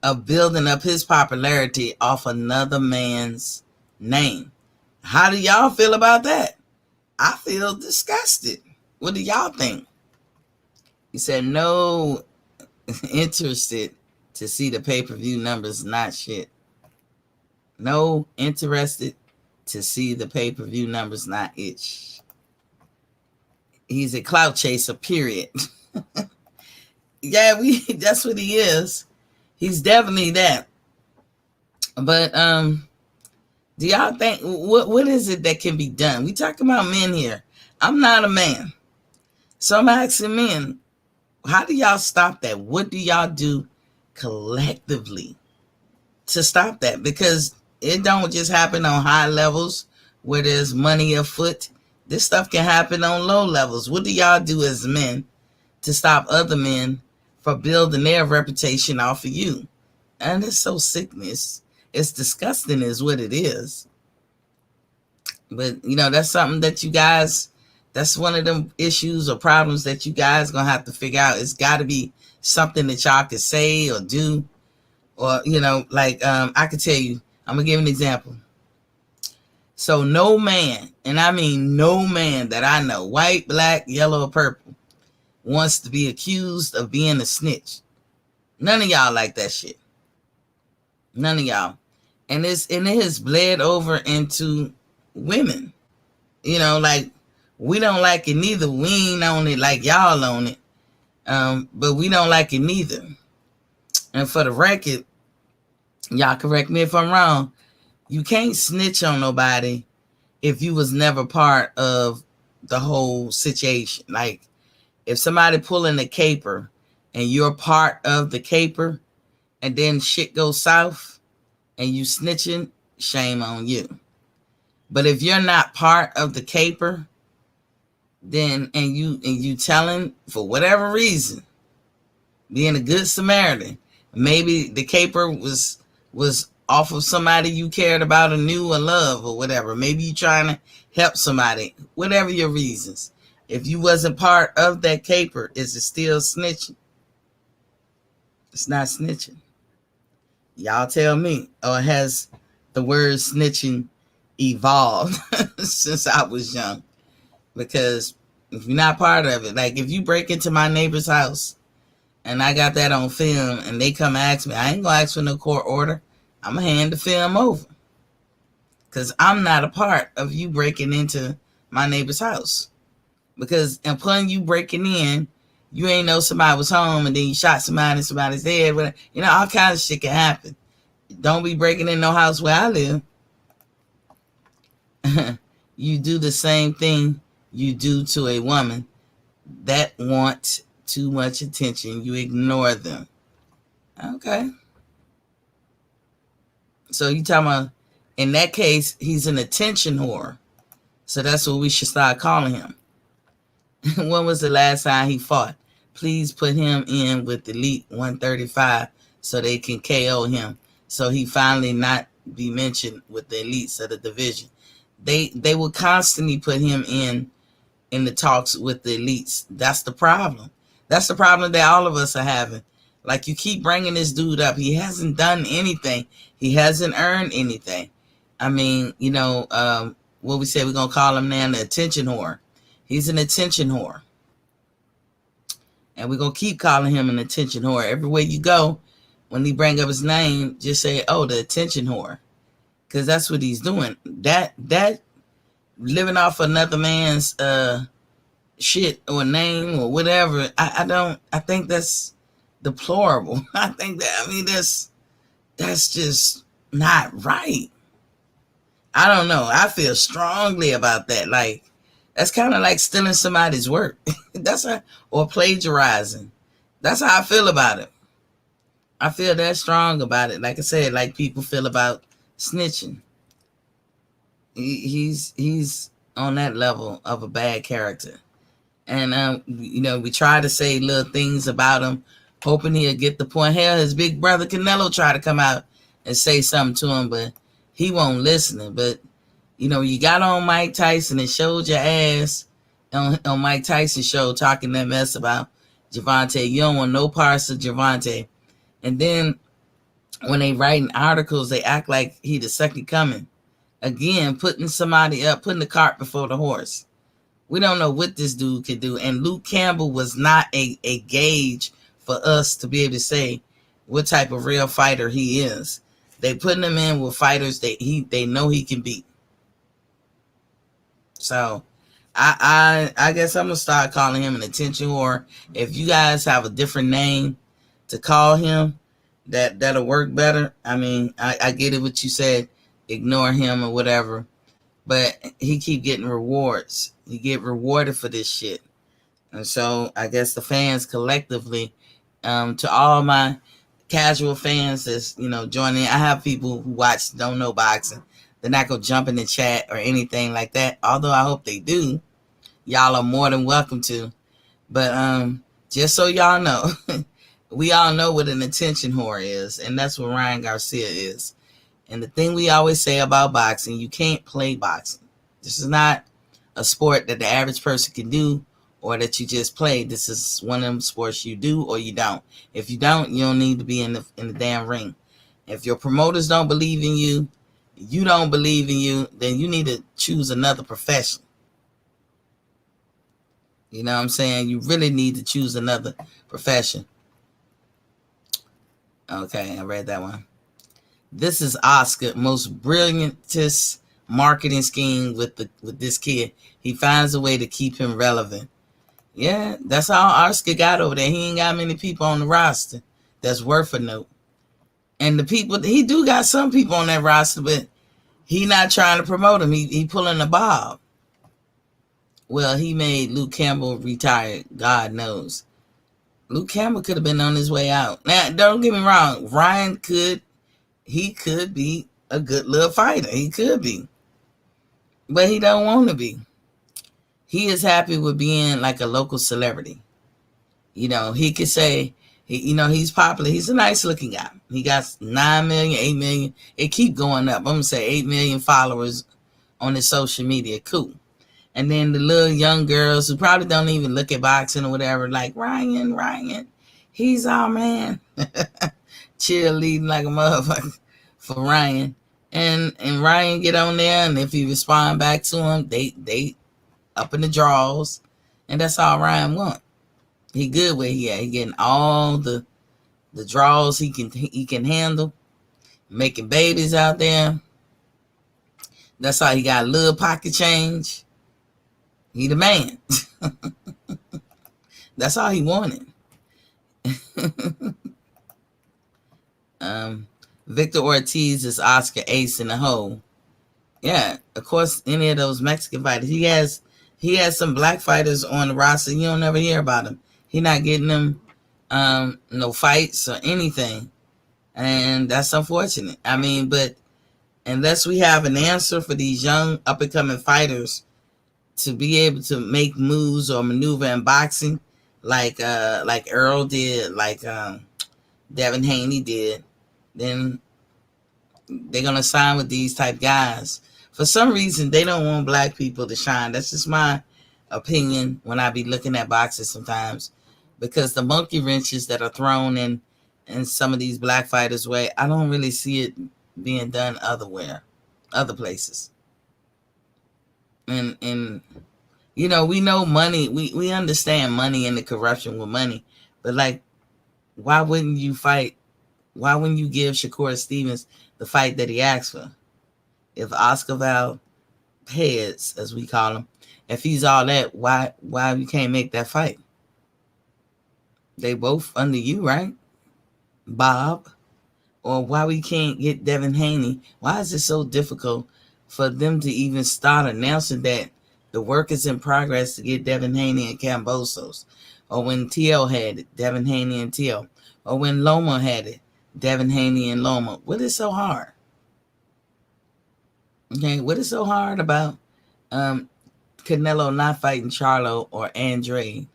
of building up his popularity off another man's name. How do y'all feel about that? I feel disgusted. What do y'all think? He said, no, interested to see the pay-per-view numbers, not shit. No, interested to see the pay-per-view numbers, not itch. He's a clout chaser, period. Yeah, that's what he is. He's definitely that. But do y'all think, what is it that can be done? We talking about men here. I'm not a man. So I'm asking men, how do y'all stop that? What do y'all do collectively to stop that? Because it don't just happen on high levels where there's money afoot. This stuff can happen on low levels. What do y'all do as men to stop other men from building their reputation off of you? And it's so sickness. It's disgusting is what it is. But, that's something that you guys, that's one of them issues or problems that you guys going to have to figure out. It's got to be something that y'all can say or do. Or, I could tell you, I'm going to give an example. So no man, and I mean no man that I know, white, black, yellow, or purple, wants to be accused of being a snitch. None of y'all like that shit. None of y'all. And it has bled over into women. We don't like it neither. We ain't on it like y'all on it. But we don't like it neither. And for the record, y'all correct me if I'm wrong, you can't snitch on nobody if you was never part of the whole situation. Like, if somebody pulling a caper and you're part of the caper and then shit goes south and you snitching, shame on you. But if you're not part of the caper, then and you telling for whatever reason, being a good Samaritan, maybe the caper was off of somebody you cared about or knew or love or whatever. Maybe you trying to help somebody, whatever your reasons. If you wasn't part of that caper, is it still snitching? It's not snitching. Y'all tell me. Or has the word snitching evolved since I was young? Because if you're not part of it, like if you break into my neighbor's house and I got that on film and they come ask me, I ain't gonna ask for no court order. I'm gonna hand the film over. Because I'm not a part of you breaking into my neighbor's house. Because upon you breaking in, you ain't know somebody was home and then you shot somebody and somebody's dead. You know, all kinds of shit can happen. Don't be breaking in no house where I live. You do the same thing you do to a woman that wants too much attention. You ignore them. Okay. So you talking about, in that case, he's an attention whore. So that's what we should start calling him. When was the last time he fought? Please put him in with Elite 135 so they can KO him. So he finally not be mentioned with the elites of the division. They will constantly put him in the talks with the elites. That's the problem. That's the problem that all of us are having. Like, you keep bringing this dude up. He hasn't done anything. He hasn't earned anything. I mean, you know, what we say we're going to call him now, the attention whore. He's an attention whore. And we're going to keep calling him an attention whore. Everywhere you go, when he bring up his name, just say, oh, the attention whore. Because that's what he's doing. That living off another man's shit or name or whatever, I think that's deplorable. That's just not right. I don't know. I feel strongly about that. Like, that's kind of like stealing somebody's work. Or plagiarizing. That's how I feel about it. I feel that strong about it. Like I said, like people feel about snitching. He's on that level of a bad character. And, you know, we try to say little things about him, hoping he'll get the point. Hell, his big brother Canelo tried to come out and say something to him, but he won't listen. But, you know, you got on Mike Tyson and showed your ass on Mike Tyson's show talking that mess about Gervonta. You don't want no parts of Gervonta. And then when they writing articles, they act like he the second coming. Again, putting somebody up, putting the cart before the horse. We don't know what this dude can do. And Luke Campbell was not a gauge for us to be able to say what type of real fighter he is. They putting him in with fighters they know he can beat. So I guess I'm gonna start calling him an attention whore. If you guys have a different name to call him, that'll work better. I mean, I get it what you said, ignore him or whatever. But he keep getting rewards. He get rewarded for this shit. And so I guess the fans collectively, to all my casual fans that's, you know, joining. I have people who watch, don't know boxing. They're not going to jump in the chat or anything like that. Although I hope they do. Y'all are more than welcome to. But just so y'all know, we all know what an attention whore is. And that's what Ryan Garcia is. And the thing we always say about boxing, you can't play boxing. This is not a sport that the average person can do or that you just play. This is one of them sports you do or you don't. If you don't need to be in the damn ring. If your promoters don't believe in you, you don't believe in you, then you need to choose another profession. You know what I'm saying? You really need to choose another profession. Okay, I read that one. This is Oscar, most brilliantest marketing scheme with this kid. He finds a way to keep him relevant. Yeah, that's all Oscar got over there. He ain't got many people on the roster that's worth a note. And the people, he do got some people on that roster, but he not trying to promote him. He pulling the bob. Well, he made Luke Campbell retire. God knows. Luke Campbell could have been on his way out. Now, don't get me wrong. Ryan could. he could be a good little fighter. He could be, but he don't want to be. He is happy with being like a local celebrity. He could say, he's popular. He's a nice looking guy. He got 9 million, 8 million. It keep going up. I'm going to say 8 million followers on his social media. Cool. And then the little young girls who probably don't even look at boxing or whatever, like, Ryan, he's our man. Cheerleading like a motherfucker for Ryan. And Ryan get on there, and if he respond back to him, they up in the draws. And that's all Ryan want. He good where he at. He getting all the draws he can handle. Making babies out there. That's how he got a little pocket change. He the man. That's all he wanted. Victor Ortiz is Oscar Ace in the hole. Yeah, of course, any of those Mexican fighters. He has some black fighters on the roster. You don't ever hear about him. He not getting them no fights or anything. And that's unfortunate. I mean, but unless we have an answer for these young up-and-coming fighters to be able to make moves or maneuver in boxing like Earl did, like Devin Haney did, then they're going to sign with these type guys. For some reason, they don't want black people to shine. That's just my opinion when I be looking at boxing sometimes. Because the monkey wrenches that are thrown in some of these black fighters' way, I don't really see it being done other places. And we know money. We understand money and the corruption with money. But, like, why wouldn't you fight? Why wouldn't you give Shakur Stevens the fight that he asked for? If Oscar Valdez, as we call him, if he's all that, why we can't make that fight? They both under you, right? Bob. Or why we can't get Devin Haney? Why is it so difficult for them to even start announcing that the work is in progress to get Devin Haney and Cambosos? Or when TL had it, Devin Haney and TL. Or when Loma had it, Devin Haney and Loma. What is so hard? Okay, what is so hard about Canelo not fighting Charlo or Andre?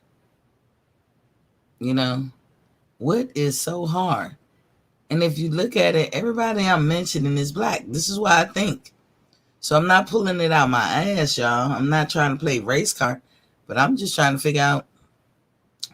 What is so hard? And if you look at it, everybody I'm mentioning is black. This is why I think. So I'm not pulling it out my ass, y'all. I'm not trying to play race card, but I'm just trying to figure out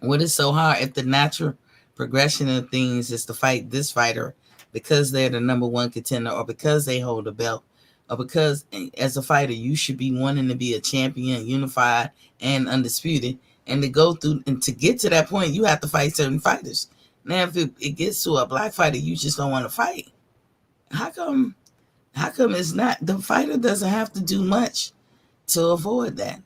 what is so hard if the natural progression of things is to fight this fighter because they're the number one contender or because they hold a belt or because as a fighter, you should be wanting to be a champion, unified and undisputed. And to go through and to get to that point, you have to fight certain fighters. Now, if it gets to a black fighter, you just don't want to fight. How come it's not? The fighter doesn't have to do much to avoid that.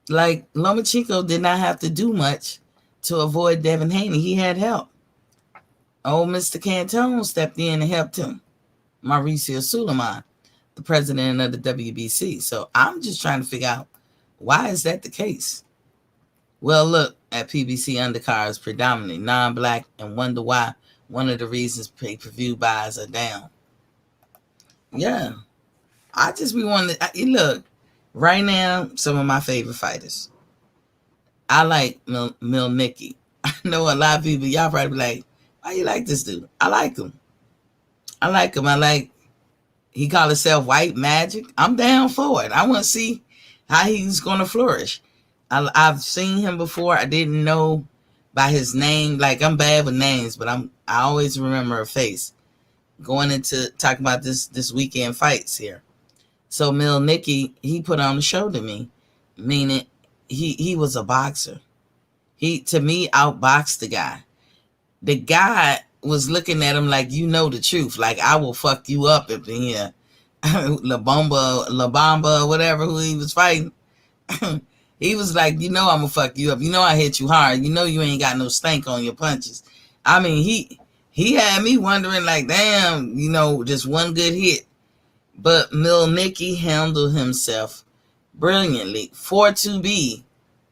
Like Lomachenko did not have to do much to avoid Devin Haney. He had help. Old Mr. Cantone stepped in and helped him. Mauricio Suleiman, the president of the WBC. So I'm just trying to figure out, why is that the case? Well, look at PBC undercards, predominantly non-black, and wonder why one of the reasons pay-per-view buys are down. Yeah. I just be wanting to, look, right now, some of my favorite fighters. I like Milnicki. I know a lot of people, y'all probably be like, why you like this dude? I like him. He called himself White Magic. I'm down for it. I want to see how he's going to flourish. I've seen him before. I didn't know by his name. Like, I'm bad with names, but I always remember a face. Going into talking about this weekend fights here. So Milnicki, he put on a show to me, meaning he was a boxer. He, to me, outboxed the guy. The guy was looking at him like, the truth. Like, I will fuck you up up in here. La Bamba, whatever, who he was fighting. He was like, I'm going to fuck you up. I hit you hard. You ain't got no stank on your punches. I mean, he had me wondering, like, damn, just one good hit. But Milnicki handled himself brilliantly for to be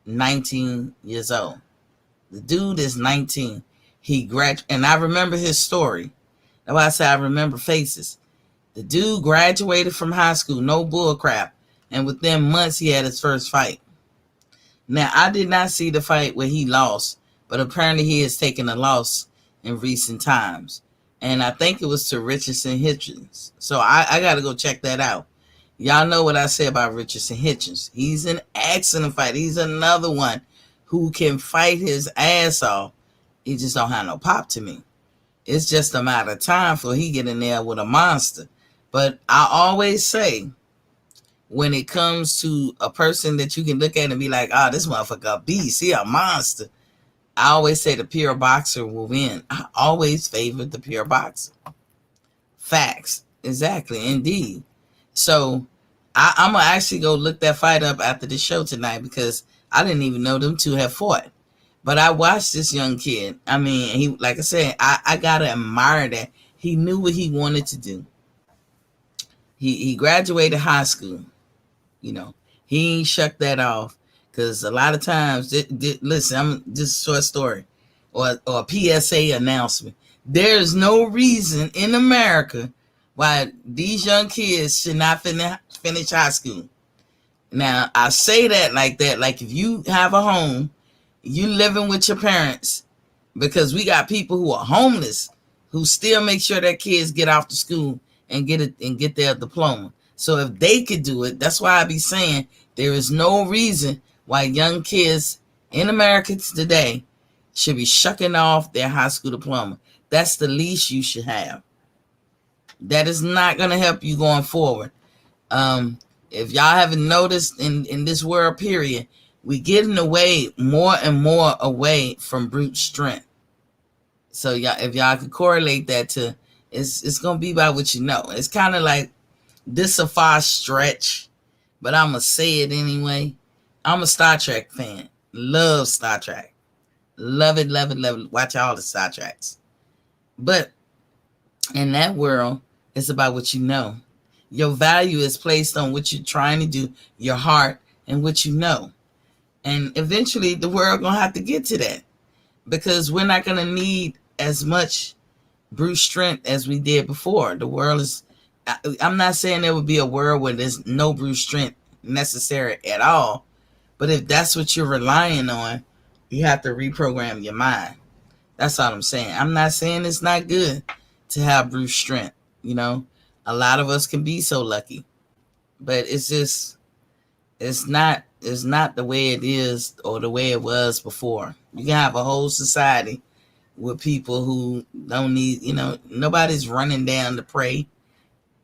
19 years old. The dude is 19. And I remember his story. That's why I say I remember faces. The dude graduated from high school, no bull crap, and within months he had his first fight. Now, I did not see the fight where he lost, but apparently he has taken a loss in recent times. And I think it was to Richardson Hitchens. So I got to go check that out. Y'all know what I say about Richardson Hitchens. He's an excellent fighter. He's another one who can fight his ass off. He just don't have no pop to me. It's just a matter of time for he get in there with a monster. But I always say, when it comes to a person that you can look at and be like, oh, this motherfucker a beast, he a monster, I always say the pure boxer will win. I always favor the pure boxer. Facts. Exactly. Indeed. So I'm going to actually go look that fight up after the show tonight, because I didn't even know them two had fought. But I watched this young kid. I mean, he, like I said, I got to admire that. He knew what he wanted to do. He graduated high school. You know, he ain't shucked that off, because a lot of times, listen, I'm just a short story or a PSA announcement. There's no reason in America why these young kids should not finish high school. Now, I say that, like if you have a home, you living with your parents, because we got people who are homeless who still make sure their kids get off to school and get their diploma. So if they could do it, that's why I be saying there is no reason why young kids in America today should be shucking off their high school diploma. That's the least you should have. That is not going to help you going forward. If y'all haven't noticed, in this world period, we getting away more and more away from brute strength. So y'all, if y'all could correlate that to, it's going to be by what you know. It's kind of like, this a far stretch, but I'm going to say it anyway. I'm a Star Trek fan. Love Star Trek. Love it, love it, love it. Watch all the Star Treks. But in that world, it's about what you know. Your value is placed on what you're trying to do, your heart, and what you know. And eventually, the world going to have to get to that, because we're not going to need as much brute strength as we did before. The world is... I'm not saying there would be a world where there's no brute strength necessary at all, but if that's what you're relying on, you have to reprogram your mind. That's all I'm saying. I'm not saying it's not good to have brute strength. You know, a lot of us can be so lucky, but it's just, it's not the way it is or the way it was before. You can have a whole society with people who don't need, nobody's running down to pray,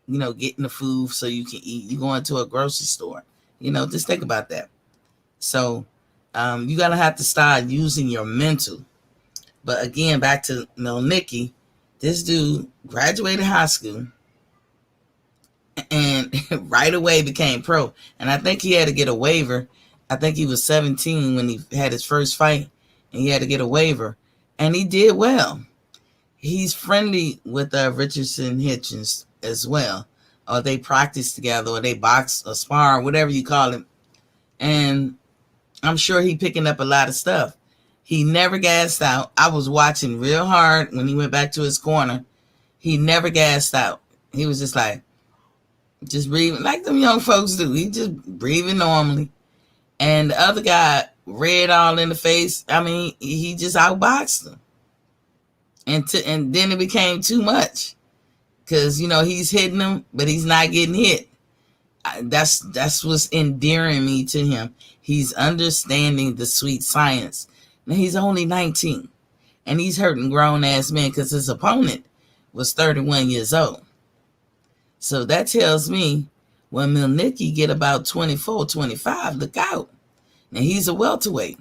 getting the food so you can eat. You going to a grocery store, just think about that. So you gotta have to start using your mental. But again, back to Milnicki, this dude graduated high school and right away became pro. And I think he had to get a waiver. I think he was 17 when he had his first fight, and he had to get a waiver, and he did well. He's friendly with Richardson Hitchens as well, or they practice together, or they box or spar, whatever you call it. And I'm sure he picking up a lot of stuff. He never gassed out. I was watching real hard when he went back to his corner. He never gassed out. He was just breathing like them young folks do. He just breathing normally. And the other guy, red all in the face. I mean, he just outboxed him. And then it became too much, because he's hitting him, but he's not getting hit. That's what's endearing me to him. He's understanding the sweet science. Now, he's only 19, and he's hurting grown ass men, because his opponent was 31 years old. So that tells me when Milnicki get about 24, 25, look out. Now, he's a welterweight.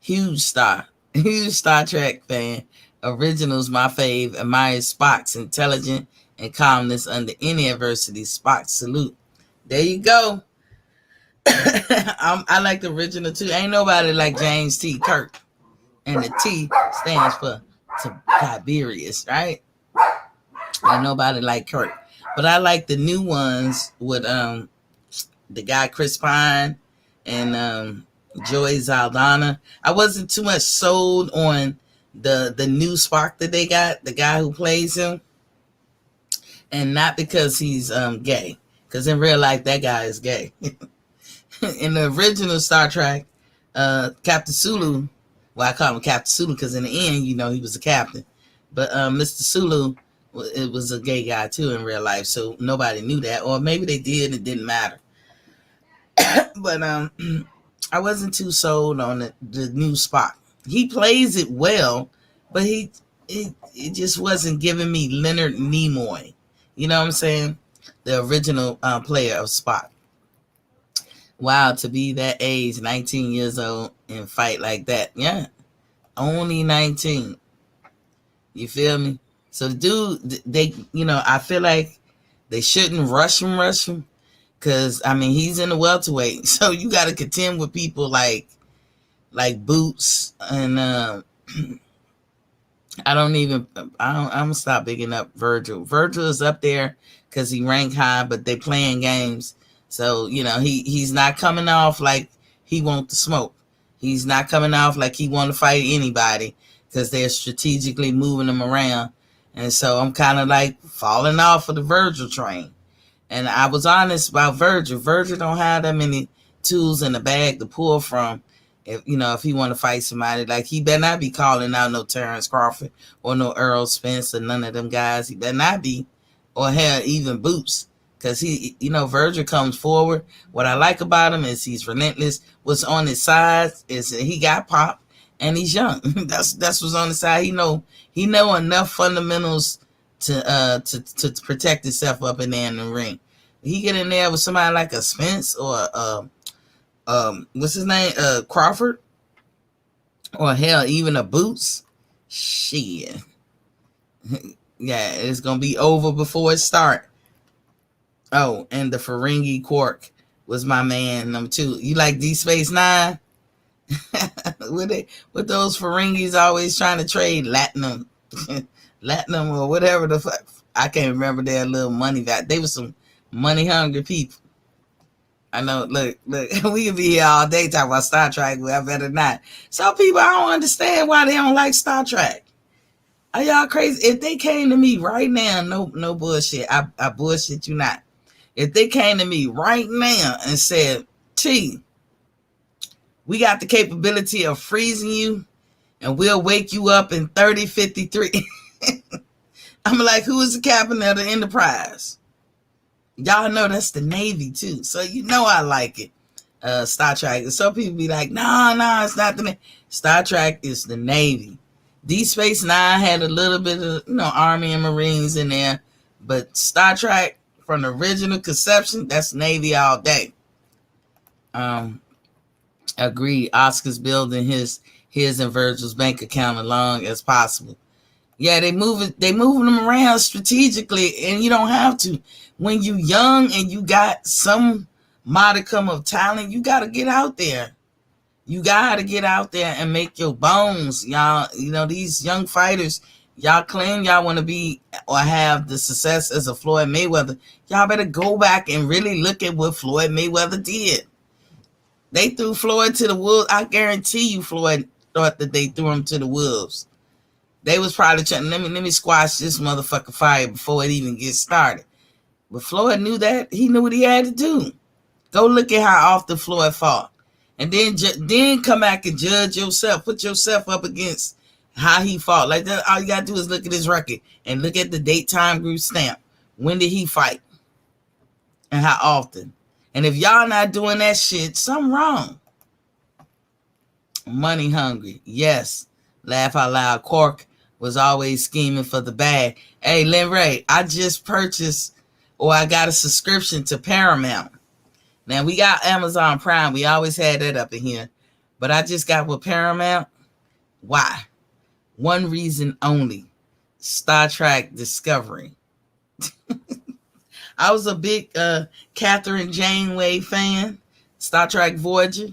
Huge Star Trek fan. Original's my fave. Admires Spock's intelligent and calmness under any adversity. Spock salute. There you go. I like the original too. Ain't nobody like James T. Kirk. And the T stands for Tiberius, right? Ain't nobody like Kirk. But I like the new ones with the guy Chris Pine and Joey Zaldana. I wasn't too much sold on the new Spock that they got, the guy who plays him, and not because he's gay, because in real life that guy is gay. In the original Star Trek, Captain Sulu, well, I call him Captain Sulu because in the end, he was a captain. But Mr. Sulu, it was a gay guy too in real life, so nobody knew that, or maybe they did and it didn't matter. But I wasn't too sold on the new Spock. He plays it well, but it just wasn't giving me Leonard Nimoy. You know what I'm saying? The original player of Spock. Wow, to be that age, 19 years old, and fight like that. Yeah, only 19. You feel me? So the dude, I feel like they shouldn't rush him. Because, I mean, he's in the welterweight. So you got to contend with people like Boots. And I'm going to stop bigging up Virgil. Virgil is up there because he ranked high, but they playing games. So, he's not coming off like he want to smoke. He's not coming off like he want to fight anybody because they're strategically moving him around. And so I'm kind of like falling off of the Virgil train. And I was honest about Virgil. Virgil don't have that many tools in the bag to pull from. If he want to fight somebody, like he better not be calling out no Terrence Crawford or no Earl Spence or none of them guys. He better not be, or hell, even Boots, because Virgil comes forward. What I like about him is he's relentless. What's on his side is he got pop and he's young. that's what's on the side. He know enough fundamentals to protect himself up in there in the ring. He get in there with somebody like a Spence or what's his name, Crawford, or hell, even a Boots. Shit, yeah, it's gonna be over before it start. Oh, and the Ferengi Quark was my man number 2. You like D Space Nine? with those Ferengis always trying to trade Latinum. Latinum or whatever the fuck. I can't remember their little money value. They were some money hungry people. I know, look, we could be here all day talking about Star Trek, but I better not. Some people, I don't understand why they don't like Star Trek. Are y'all crazy? If they came to me right now, no bullshit, I bullshit you not. If they came to me right now and said, T, we got the capability of freezing you and we'll wake you up in 3053. I'm like, who is the captain of the Enterprise? Y'all know that's the Navy too. So I like it. Star Trek. And some people be like, no, it's not the Navy. Star Trek is the Navy. D Space Nine had a little bit of, Army and Marines in there. But Star Trek, from the original conception, that's Navy all day. Agreed. Oscar's building his and Virgil's bank account as long as possible. Yeah, they moving them around strategically, and you don't have to. When you young and you got some modicum of talent, you got to get out there. You got to get out there and make your bones, y'all. These young fighters, y'all claim y'all want to be or have the success as a Floyd Mayweather. Y'all better go back and really look at what Floyd Mayweather did. They threw Floyd to the wolves. I guarantee you Floyd thought that they threw him to the wolves. They was probably trying, let me squash this motherfucker fire before it even gets started. But Floyd knew that. He knew what he had to do. Go look at how often Floyd fought. And then come back and judge yourself. Put yourself up against how he fought. Like that, all you got to do is look at his record and look at the date, time, group stamp. When did he fight? And how often? And if y'all not doing that shit, something wrong. Money hungry. Yes. Laugh out loud. Quark was always scheming for the bag. Hey, Lynn Ray, I just purchased, or I got a subscription to Paramount. Now, we got Amazon Prime. We always had that up in here. But I just got with Paramount. Why? One reason only. Star Trek Discovery. I was a big Catherine Janeway fan. Star Trek Voyager.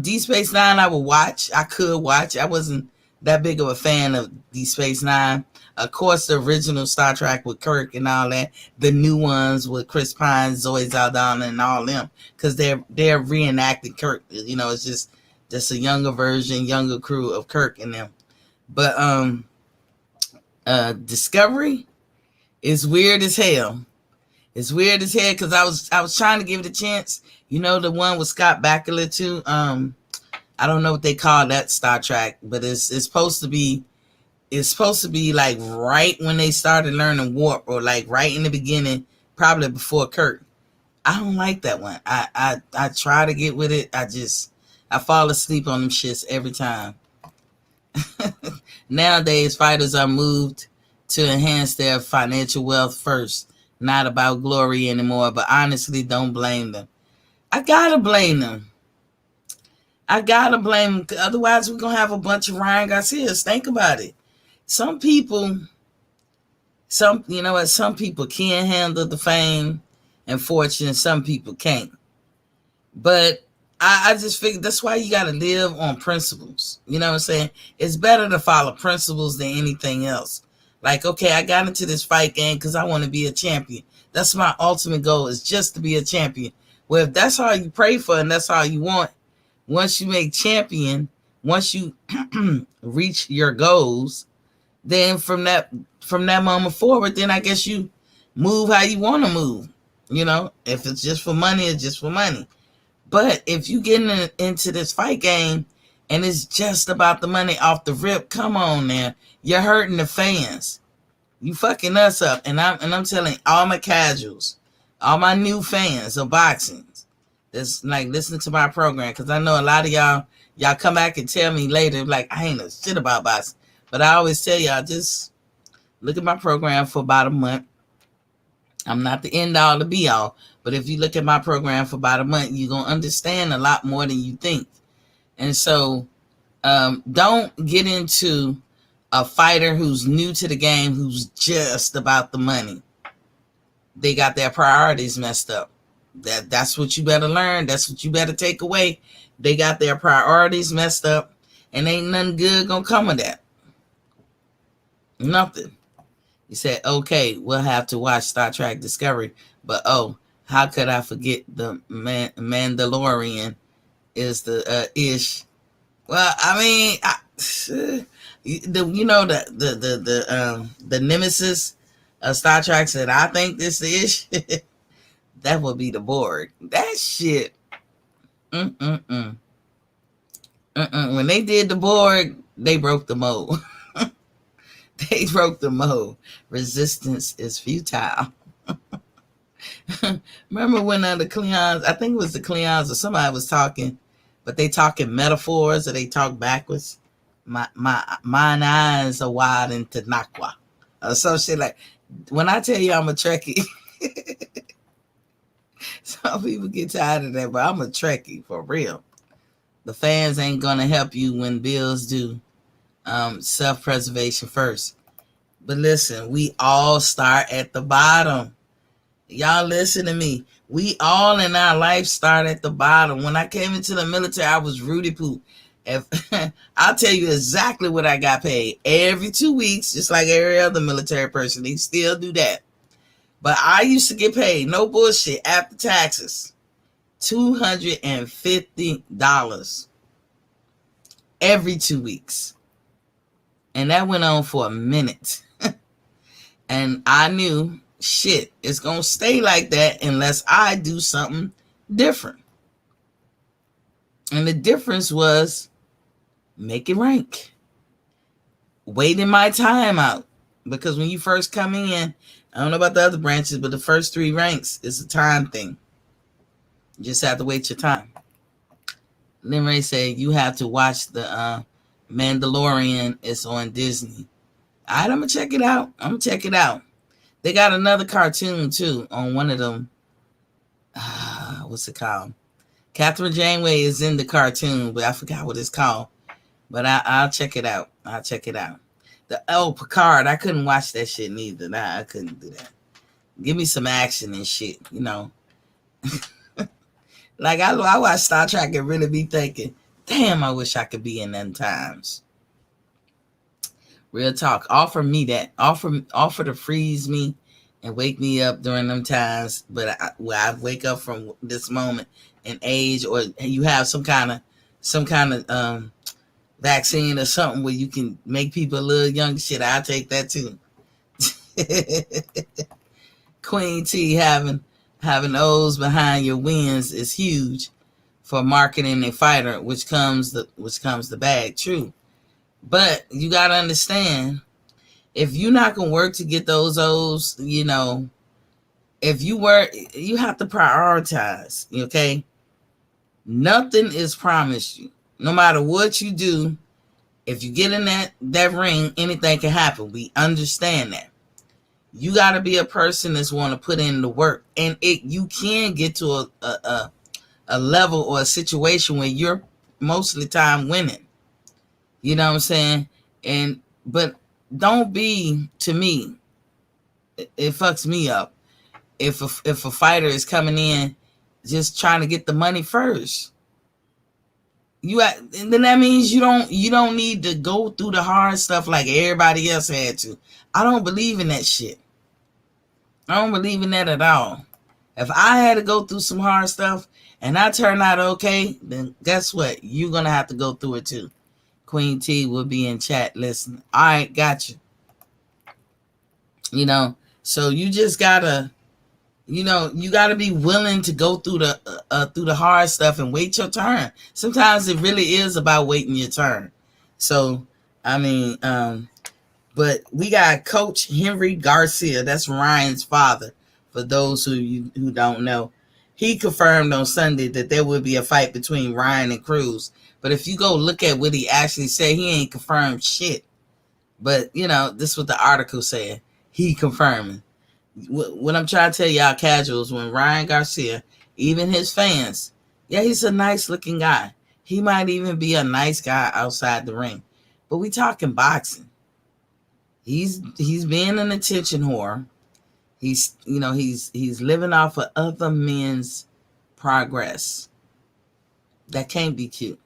D Space Nine I would watch. I could watch. I wasn't that big of a fan of D Space Nine. Of course, the original Star Trek with Kirk and all that. The new ones with Chris Pine, Zoe Saldana, and all them, because they're reenacting Kirk. It's just a younger version, younger crew of Kirk and them. But Discovery is weird as hell. It's weird as hell because I was trying to give it a chance. You know, the one with Scott Bakula too. I don't know what they call that Star Trek, but it's supposed to be like right when they started learning warp, or like right in the beginning, probably before Kirk. I don't like that one. I try to get with it. I fall asleep on them shits every time. Nowadays, fighters are moved to enhance their financial wealth first, not about glory anymore. But honestly, don't blame them. I gotta blame them. I gotta blame them. Otherwise, we're gonna have a bunch of Ryan Garcias. Think about it. Some people, some people can handle the fame and fortune. Some people can't. But I just figured that's why you got to live on principles. You know what I'm saying? It's better to follow principles than anything else. Like, okay, I got into this fight game because I want to be a champion. That's my ultimate goal, is just to be a champion. Well, if that's all you pray for and that's all you want, once you make champion, once you reach your goals, then from that moment forward, then I guess you move how you want to move. You know, if it's just for money, it's just for money. But if you get into this fight game and it's just about the money off the rip, come on now. You're hurting the fans. You fucking us up. And I'm telling all my casuals, all my new fans of boxing, that's like listening to my program, because I know a lot of y'all come back and tell me later, like, I ain't know shit about boxing. But I always tell y'all, just look at my program for about a month. I'm not the end all, the be all. But if you look at my program for about a month, you're going to understand a lot more than you think. And so don't get into a fighter who's new to the game, who's just about the money. They got their priorities messed up. That's what you better learn. That's what you better take away. They got their priorities messed up, and ain't nothing good going to come of that. Nothing. You said, okay, we'll have to watch Star Trek Discovery. But, how could I forget the Mandalorian is the ish? Well, I mean, the nemesis of Star Trek said, I think this the ish. That would be the Borg. That shit. When they did the Borg, they broke the mold. They broke the mold. Resistance is futile. Remember when the Klingons, I think it was the Klingons or somebody was talking, but they talk in metaphors or they talk backwards. Mine eyes are wide into Nakwa. Or some shit like, when I tell you I'm a Trekkie, some people get tired of that, but I'm a Trekkie for real. The fans ain't gonna help you when bills due. Self-preservation first. But listen, we all start at the bottom. Y'all listen to me. We all in our life start at the bottom. When I came into the military, I was Rudy Poo. I'll tell you exactly what I got paid. Every 2 weeks, just like every other military person. They still do that. But I used to get paid, no bullshit, after taxes, $250 every 2 weeks. And that went on for a minute. And I knew, shit, it's going to stay like that unless I do something different. And the difference was making rank. Waiting my time out. Because when you first come in, I don't know about the other branches, but the first 3 ranks is a time thing. You just have to wait your time. Then Ray said, you have to watch the Mandalorian. It's on Disney. All right, I'm going to check it out. They got another cartoon, too, on one of them. What's it called? Catherine Janeway is in the cartoon, but I forgot what it's called. But I'll check it out. The Picard, I couldn't watch that shit neither. Nah, I couldn't do that. Give me some action and shit, you know. Like, I watch Star Trek and really be thinking, damn, I wish I could be in them times. Real talk. Offer me that. Offer to freeze me and wake me up during them times. But I wake up from this moment and age, or you have some kind of vaccine or something where you can make people a little younger, shit, I'll take that too. Queen T, having O's behind your wins is huge for marketing a fighter, which comes the bag. True. But you gotta understand, if you're not gonna work to get those O's, if you work, you have to prioritize. Okay, nothing is promised you. No matter what you do, if you get in that ring, anything can happen. We understand that. You got to be a person that's want to put in the work, and you can get to a level or a situation where you're most of the time winning. You know what I'm saying? But don't be, to me, it fucks me up if a fighter is coming in just trying to get the money first. And then that means you don't need to go through the hard stuff like everybody else had to. I don't believe in that shit. I don't believe in that at all. If I had to go through some hard stuff and I turn out okay, then guess what? You're gonna have to go through it too. Queen T will be in chat listening. All right, got you. So you just gotta, you gotta be willing to go through the hard stuff and wait your turn. Sometimes it really is about waiting your turn. So, but we got Coach Henry Garcia. That's Ryan's father. For those who don't know, he confirmed on Sunday that there would be a fight between Ryan and Cruz. But if you go look at what he actually said, he ain't confirmed shit. But this is what the article said. He confirming. What I'm trying to tell y'all casuals, when Ryan Garcia, even his fans, yeah, he's a nice looking guy. He might even be a nice guy outside the ring. But we talking boxing. He's being an attention whore. He's living off of other men's progress. That can't be cute.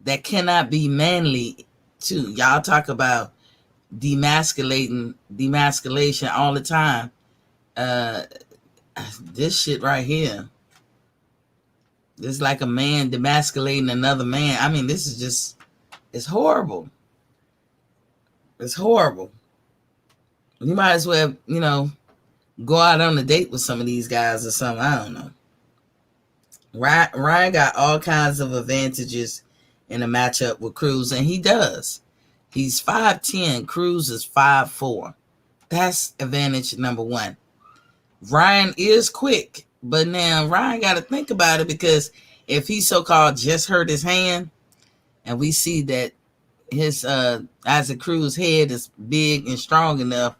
That cannot be manly too. Y'all talk about demasculation all the time. This shit right here. This is like a man demasculating another man. This is just, it's horrible. It's horrible. You might as well, go out on a date with some of these guys or something. I don't know. Ryan got all kinds of advantages in a matchup with Cruz, and he does. He's 5'10". Cruz is 5'4". That's advantage number one. Ryan is quick, but now Ryan got to think about it, because if he so-called just hurt his hand, and we see that his Isaac Cruz head is big and strong enough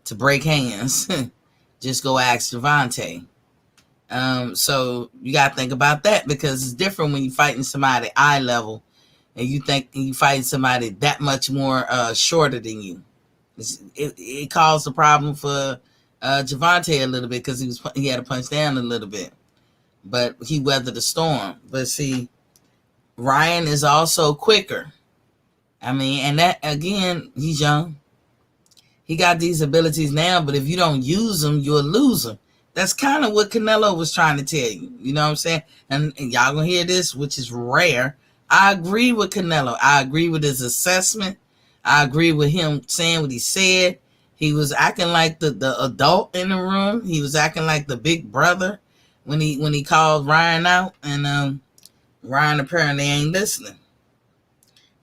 to break hands, just go ask Javante. So you got to think about that, because it's different when you're fighting somebody eye level and you fighting somebody that much more shorter than you. It caused a problem for Javante a little bit, because he had to punch down a little bit, but he weathered the storm. But see, Ryan is also quicker. And that, again, he's young. He got these abilities now, but if you don't use them, you'll lose them. That's kind of what Canelo was trying to tell you. You know what I'm saying? And y'all gonna hear this, which is rare. I agree with Canelo. I agree with his assessment. I agree with him saying what he said. He was acting like the adult in the room. He was acting like the big brother when he called Ryan out, and Ryan apparently ain't listening.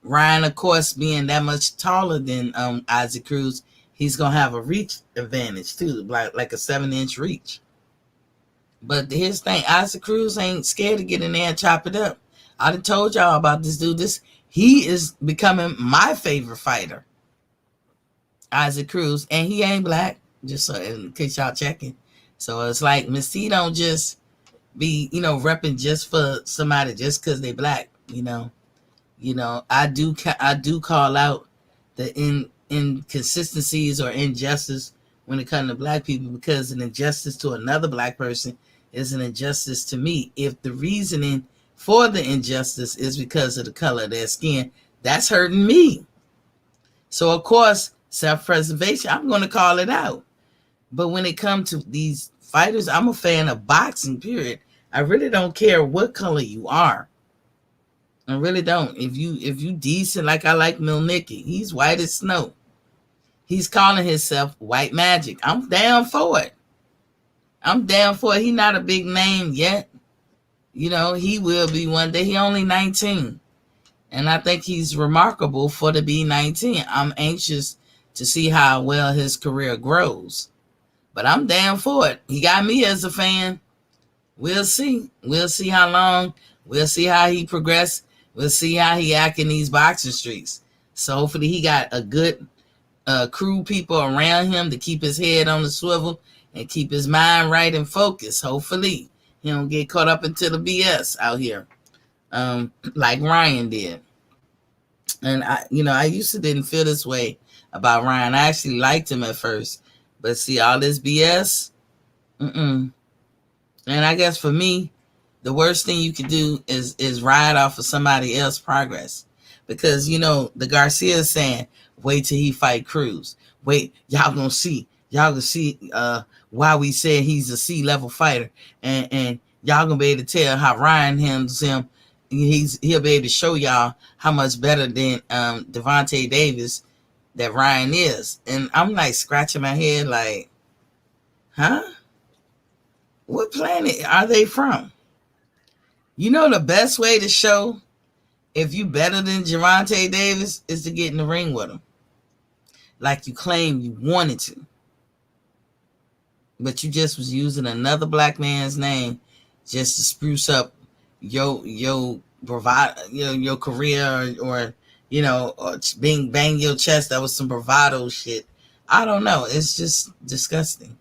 Ryan, of course, being that much taller than Isaac Cruz, he's gonna have a reach advantage too, like a 7-inch reach. But here's the thing: Isaac Cruz ain't scared to get in there and chop it up. I done told y'all about this dude. He is becoming my favorite fighter, Isaac Cruz, and he ain't black. Just so in case y'all checking. So it's like Miss T don't just be repping just for somebody just because they black. I do call out the inconsistencies or injustice when it comes to black people, because an injustice to another black person is an injustice to me. If the reasoning for the injustice is because of the color of their skin, that's hurting me. So of course, self-preservation, I'm going to call it out. But when it comes to these fighters, I'm a fan of boxing, period. I really don't care what color you are. I really don't. If you decent like I like Milnicki, he's white as snow. He's calling himself White Magic. I'm down for it. I'm down for it. He's not a big name yet. He will be one day. He only 19. And I think he's remarkable for to be 19. I'm anxious to see how well his career grows. But I'm down for it. He got me as a fan. We'll see. We'll see how long. We'll see how he progresses. We'll see how he act in these boxing streets. So hopefully he got a good crew people around him to keep his head on the swivel and keep his mind right and focused. Hopefully he don't get caught up into the BS out here, like Ryan did. And I used to didn't feel this way about Ryan. I actually liked him at first, but see all this BS. And I guess for me, the worst thing you could do is ride off of somebody else's progress, because the Garcia is saying, wait till he fight Cruz. Wait, y'all gonna see why we said he's a C-level fighter, and y'all gonna be able to tell how Ryan handles him. He'll be able to show y'all how much better than Devontae Davis that Ryan is. And I'm like scratching my head like, huh? What planet are they from? The best way to show if you better than Gervonta Davis is to get in the ring with him, like you claim you wanted to, but you just was using another black man's name just to spruce up your bravado, your career, or bang your chest. That was some bravado shit. I don't know. It's just disgusting.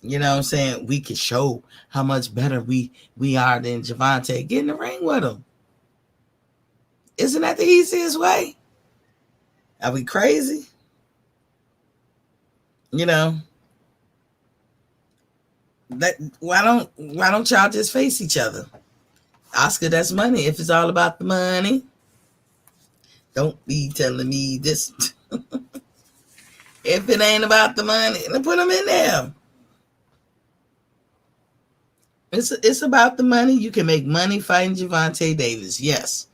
You know what I'm saying? We could show how much better we are than Gervonta. Get in the ring with him. Isn't that the easiest way? Are we crazy? Why don't y'all just face each other? Oscar, that's money. If it's all about the money, don't be telling me this. If it ain't about the money, then put them in there. It's about the money. You can make money fighting Gervonta Davis. Yes.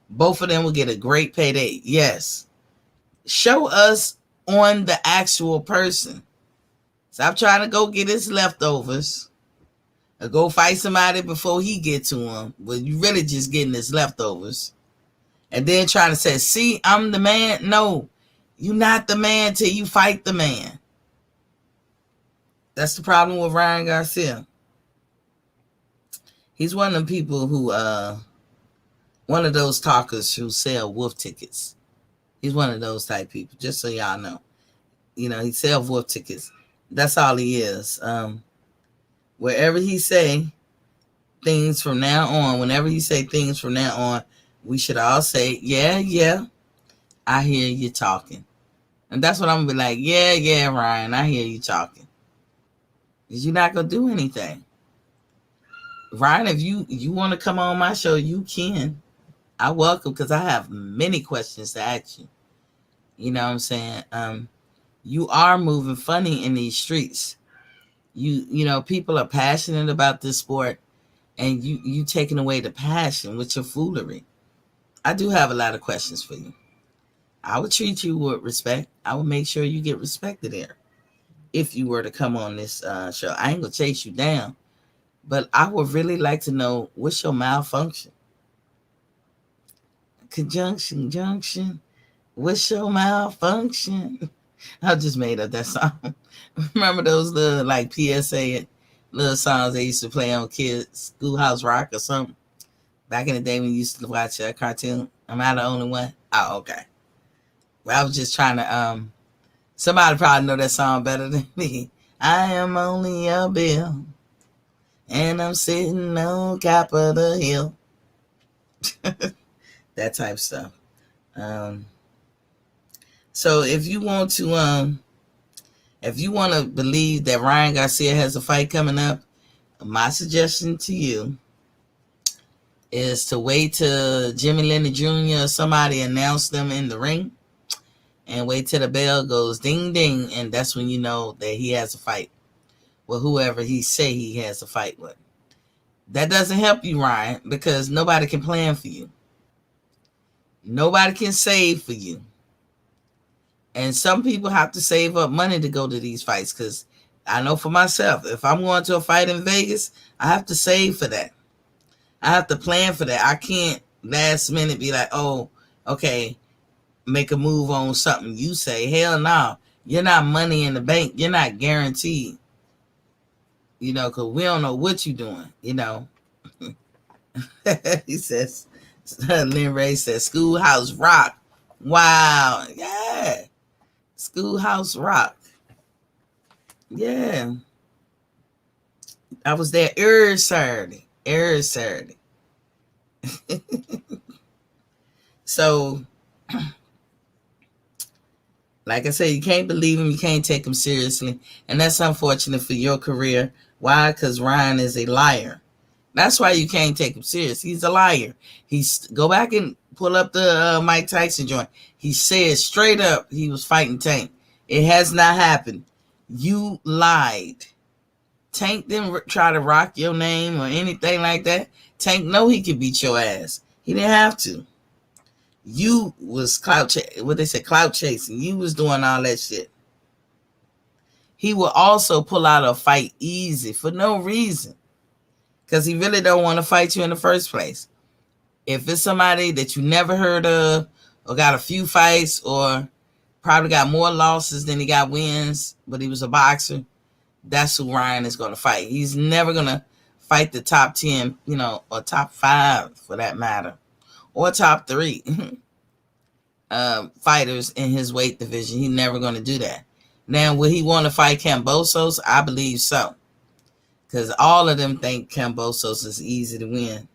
Both of them will get a great payday. Yes. Show us on the actual person. Stop trying to go get his leftovers or go fight somebody before he get to him. Well, you really just getting his leftovers. And then trying to say, see, I'm the man. No, you're not the man till you fight the man. That's the problem with Ryan Garcia. He's one of them people who, one of those talkers who sell wolf tickets. He's one of those type people, just so y'all know. He sells wolf tickets. That's all he is. Wherever he say things from now on, whenever he say things from now on, we should all say, yeah, I hear you talking. And that's what I'm going to be like, yeah, Ryan, I hear you talking. Because you're not going to do anything. Ryan, if you want to come on my show, you can. I welcome, because I have many questions to ask you. You know what I'm saying? You are moving funny in these streets. People are passionate about this sport, and you taking away the passion with your foolery. I do have a lot of questions for you. I would treat you with respect. I would make sure you get respected there if you were to come on this show. I ain't going to chase you down, but I would really like to know, what's your malfunction? Conjunction, junction. What's your malfunction? I just made up that song. Remember those little like PSA little songs they used to play on kids' Schoolhouse Rock or something? Back in the day when you used to watch a cartoon. Am I the only one? Oh, okay. Well, I was just trying to, somebody probably know that song better than me. I am only a bill, and I'm sitting on Capitol Hill. That type of stuff. So if you want to believe that Ryan Garcia has a fight coming up, my suggestion to you is to wait till Jimmy Lennon Jr. or somebody announce them in the ring, and wait till the bell goes ding ding, and that's when you know that he has a fight with whoever he say he has a fight with. That doesn't help you, Ryan, because nobody can plan for you. Nobody can save for you. And some people have to save up money to go to these fights, because I know for myself, if I'm going to a fight in Vegas, I have to save for that. I have to plan for that. I can't last minute be like, oh, okay, make a move on something you say. Hell no. You're not money in the bank. You're not guaranteed. Because we don't know what you're doing, He says, Lynn Ray says, Schoolhouse Rock. Wow. Yeah. Schoolhouse Rock. Yeah. I was there every Saturday. Every Saturday. So, like I said, you can't believe him. You can't take him seriously. And that's unfortunate for your career. Why? Because Ryan is a liar. That's why you can't take him serious. He's a liar. Go back and pull up the Mike Tyson joint. He said straight up he was fighting Tank. It has not happened. You lied. Tank didn't try to rock your name or anything like that. Tank know he could beat your ass. He didn't have to. You was clout chasing. You was doing all that shit. He will also pull out a fight easy for no reason, because he really don't want to fight you in the first place. If it's somebody that you never heard of, or got a few fights, or probably got more losses than he got wins, but he was a boxer, that's who Ryan is going to fight. He's never going to fight the top 10, or top 5 for that matter, or top 3 fighters in his weight division. He's never going to do that. Now, will he want to fight Kambosos? I believe so, because all of them think Kambosos is easy to win.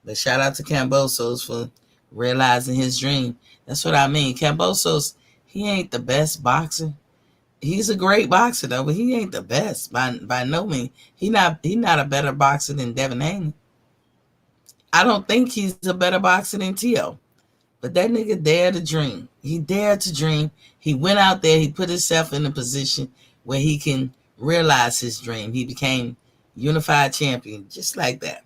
But shout out to Kambosos for realizing his dream. That's what I mean. Kambosos, he ain't the best boxer. He's a great boxer though, but he ain't the best by no means. He not a better boxer than Devin Haney. I don't think he's a better boxer than Tio. But that nigga dared to dream. He dared to dream. He went out there. He put himself in a position where he can realize his dream. He became unified champion just like that.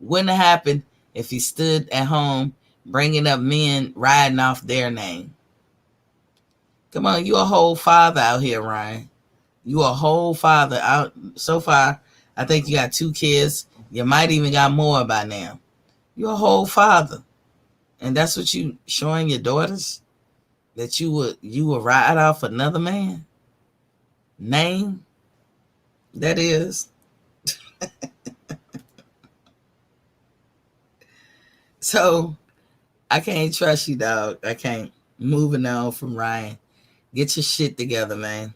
Wouldn't have happened if he stood at home bringing up men riding off their name. Come on, you a whole father out here, Ryan. You a whole father out. So far, I think you got 2 kids. You might even got more by now. You a whole father. And that's what you showing your daughters? That you would ride off another man? Name? That is. So, I can't trust you, dog. I can't. Moving on from Ryan. Get your shit together, man.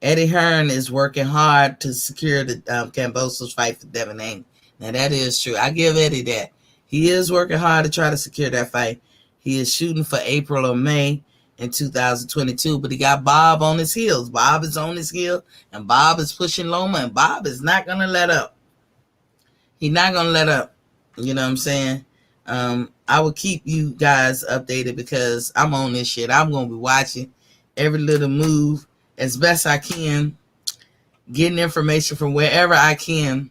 Eddie Hearn is working hard to secure the Kambosos fight for Devin Haney. Now, that is true. I give Eddie that. He is working hard to try to secure that fight. He is shooting for April or May in 2022, but he got Bob on his heels. Bob is on his heel, and Bob is pushing Loma, and Bob is not going to let up. He's not going to let up. You know what I'm saying? I will keep you guys updated because I'm on this shit. I'm going to be watching every little move as best I can, getting information from wherever I can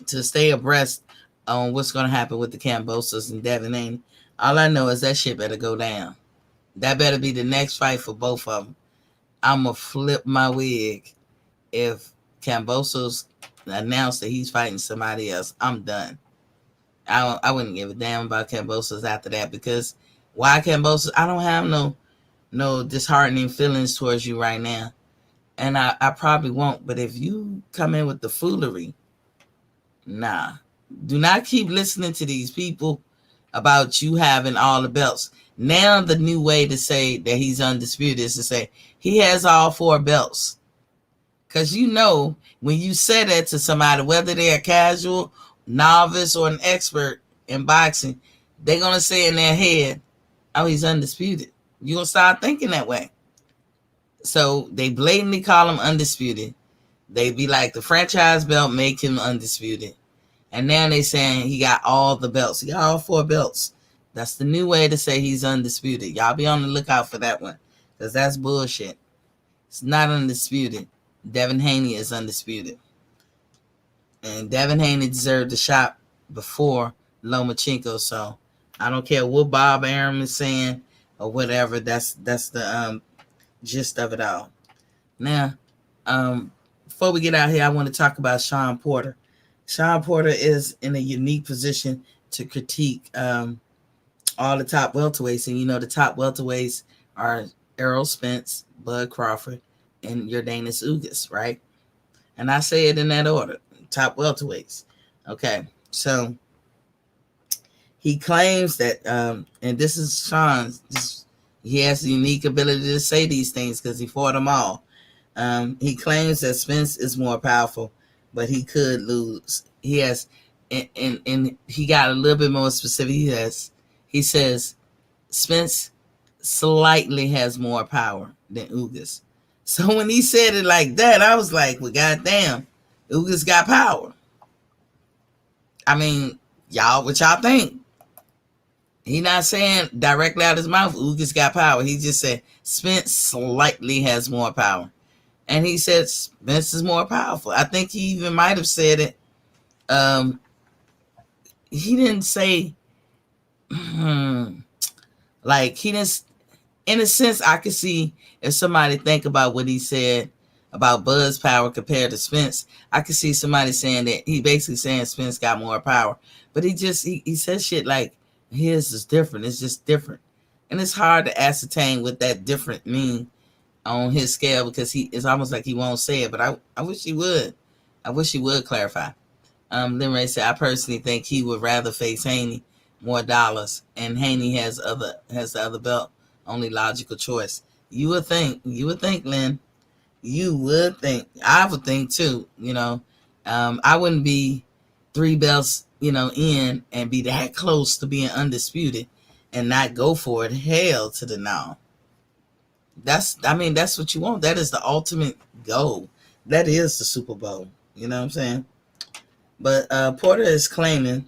to stay abreast on what's going to happen with the Kambosos and Devin Haney. All I know is that shit better go down. That better be the next fight for both of them. I'm going to flip my wig if Kambosos announced that he's fighting somebody else. I'm done. I wouldn't give a damn about Kambosos after that, because why Kambosos? I don't have no disheartening feelings towards you right now. And I probably won't. But if you come in with the foolery, nah. Do not keep listening to these people about you having all the belts. Now the new way to say that he's undisputed is to say he has all 4 belts. Because when you say that to somebody, whether they're a casual, novice, or an expert in boxing, they're going to say in their head, oh, he's undisputed. You're going to start thinking that way. So they blatantly call him undisputed. They be like, the franchise belt make him undisputed. And now they saying he got all the belts. He got all 4 belts. That's the new way to say he's undisputed. Y'all be on the lookout for that one, because that's bullshit. It's not undisputed. Devin Haney is undisputed. And Devin Haney deserved the shot before Lomachenko. So I don't care what Bob Arum is saying or whatever. That's the gist of it all. Now, before we get out here, I want to talk about Sean Porter. Sean Porter is in a unique position to critique all the top welterweights. And the top welterweights are Errol Spence, Bud Crawford, and Yordenis Ugas, right? And I say it in that order, top welterweights. Okay, so he claims that, and this is Sean's, he has the unique ability to say these things because he fought them all. He claims that Spence is more powerful, but he could lose. He has, and he got a little bit more specific. He says Spence slightly has more power than Ugas. So when he said it like that, I was like, well, goddamn, Ugas got power. I mean, y'all, what y'all think? He not saying directly out his mouth, Ugas got power. He just said Spence slightly has more power. And he said Spence is more powerful. I think he even might have said it. He didn't say, like, he didn't, in a sense, I could see if somebody think about what he said about Bud's power compared to Spence, I could see somebody saying that he basically saying Spence got more power. But he says shit like, his is different. It's just different. And it's hard to ascertain what that different mean on his scale because it's almost like he won't say it. But I wish he would. I wish he would clarify. Then Ray said, I personally think he would rather face Haney, more dollars, and Haney has the other belt. Only logical choice. You would think, Lynn. You would think. I would think too. I wouldn't be 3 belts, in and be that close to being undisputed and not go for it. Hell to the no. That's what you want. That is the ultimate goal. That is the Super Bowl. You know what I'm saying? But Porter is claiming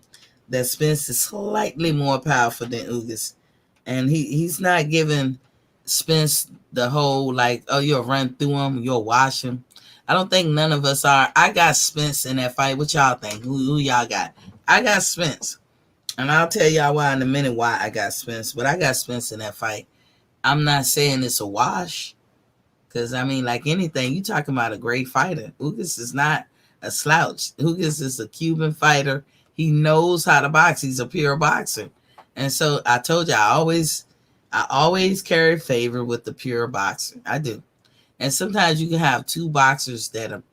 that Spence is slightly more powerful than Ugas. And he's not giving Spence the whole, like, oh, you'll run through him, you'll wash him. I don't think none of us are. I got Spence in that fight. What y'all think? Who y'all got? I got Spence. And I'll tell y'all why in a minute why I got Spence. But I got Spence in that fight. I'm not saying it's a wash. Because, like anything, you talking about a great fighter. Ugas is not a slouch. Ugas is a Cuban fighter. He knows how to box. He's a pure boxer. And so I told you, I always carry favor with the pure boxer. I do. And sometimes you can have 2 boxers that are,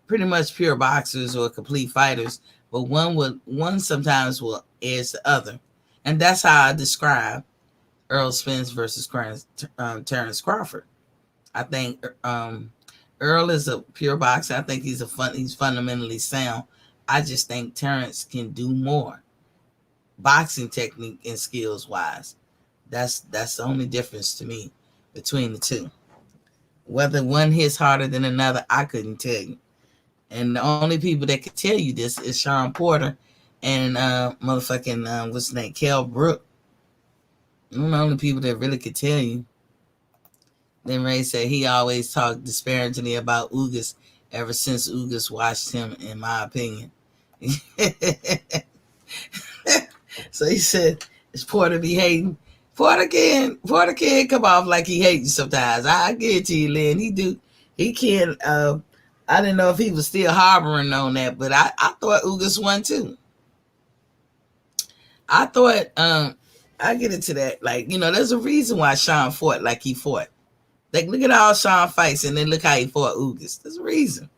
pretty much pure boxers or complete fighters, but one sometimes will edge the other. And that's how I describe Errol Spence versus Terrence Crawford. I think Earl is a pure boxer. I think he's fundamentally sound. I just think Terrence can do more. Boxing technique and skills wise, that's the only difference to me between the two. Whether one hits harder than another, I couldn't tell you. And the only people that could tell you this is Sean Porter and motherfucking what's his name, Kell Brook. They're the only people that really could tell you. Then Ray said he always talked disparagingly about Ugas ever since Ugas watched him, in my opinion. So he said, is Porter be hating? Porter can come off like he hates sometimes. I get to you, Lynn. He can. I didn't know if he was still harboring on that, but I thought Ugas won too. I thought, I get into that. Like, there's a reason why Sean fought like he fought. Like, look at all Sean fights and then look how he fought Ugas. There's a reason.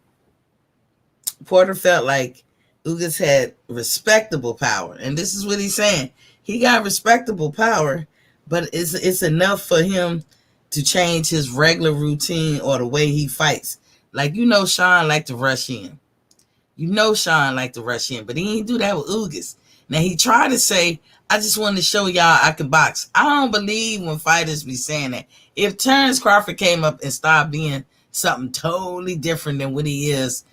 Porter felt like Ugas had respectable power. And this is what he's saying. He got respectable power, but it's enough for him to change his regular routine or the way he fights. Like, Sean liked to rush in. But he didn't do that with Ugas. Now, he tried to say, I just wanted to show y'all I can box. I don't believe when fighters be saying that. If Terrence Crawford came up and started being something totally different than what he is,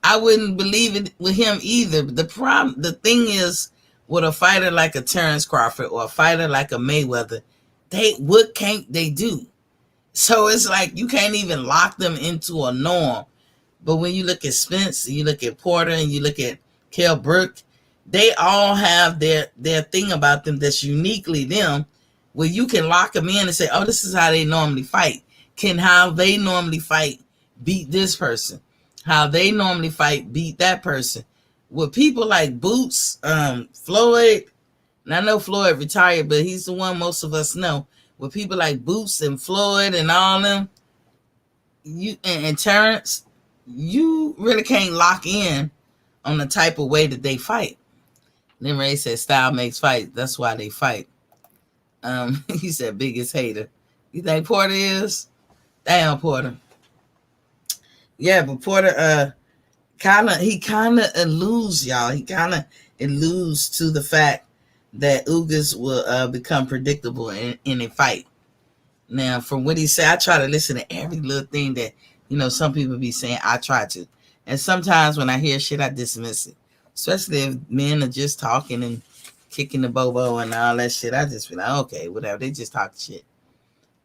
I wouldn't believe it with him either. The thing is, with a fighter like a Terrence Crawford or a fighter like a Mayweather, what can't they do? So it's like you can't even lock them into a norm But when you look at Spence, and you look at Porter, and you look at Kell Brook, they all have their thing about them that's uniquely them, where you can lock them in and say, oh, this is how they normally fight. Can how they normally fight beat this person? How they normally fight beat that person? With people like Boots, Floyd, and I know Floyd retired, but he's the one most of us know. With people like Boots and Floyd and all them, you and Terrence, you really can't lock in on the type of way that they fight. Then Ray said style makes fight. That's why they fight. He said biggest hater. You think Porter is? Damn, Porter. Yeah, but Porter he kind of alludes, y'all. He kind of alludes to the fact that Ugas will become predictable in a fight. Now, from what he said, I try to listen to every little thing that, some people be saying. I try to. And sometimes when I hear shit, I dismiss it. Especially if men are just talking and kicking the bobo and all that shit. I just be like, okay, whatever. They just talk shit.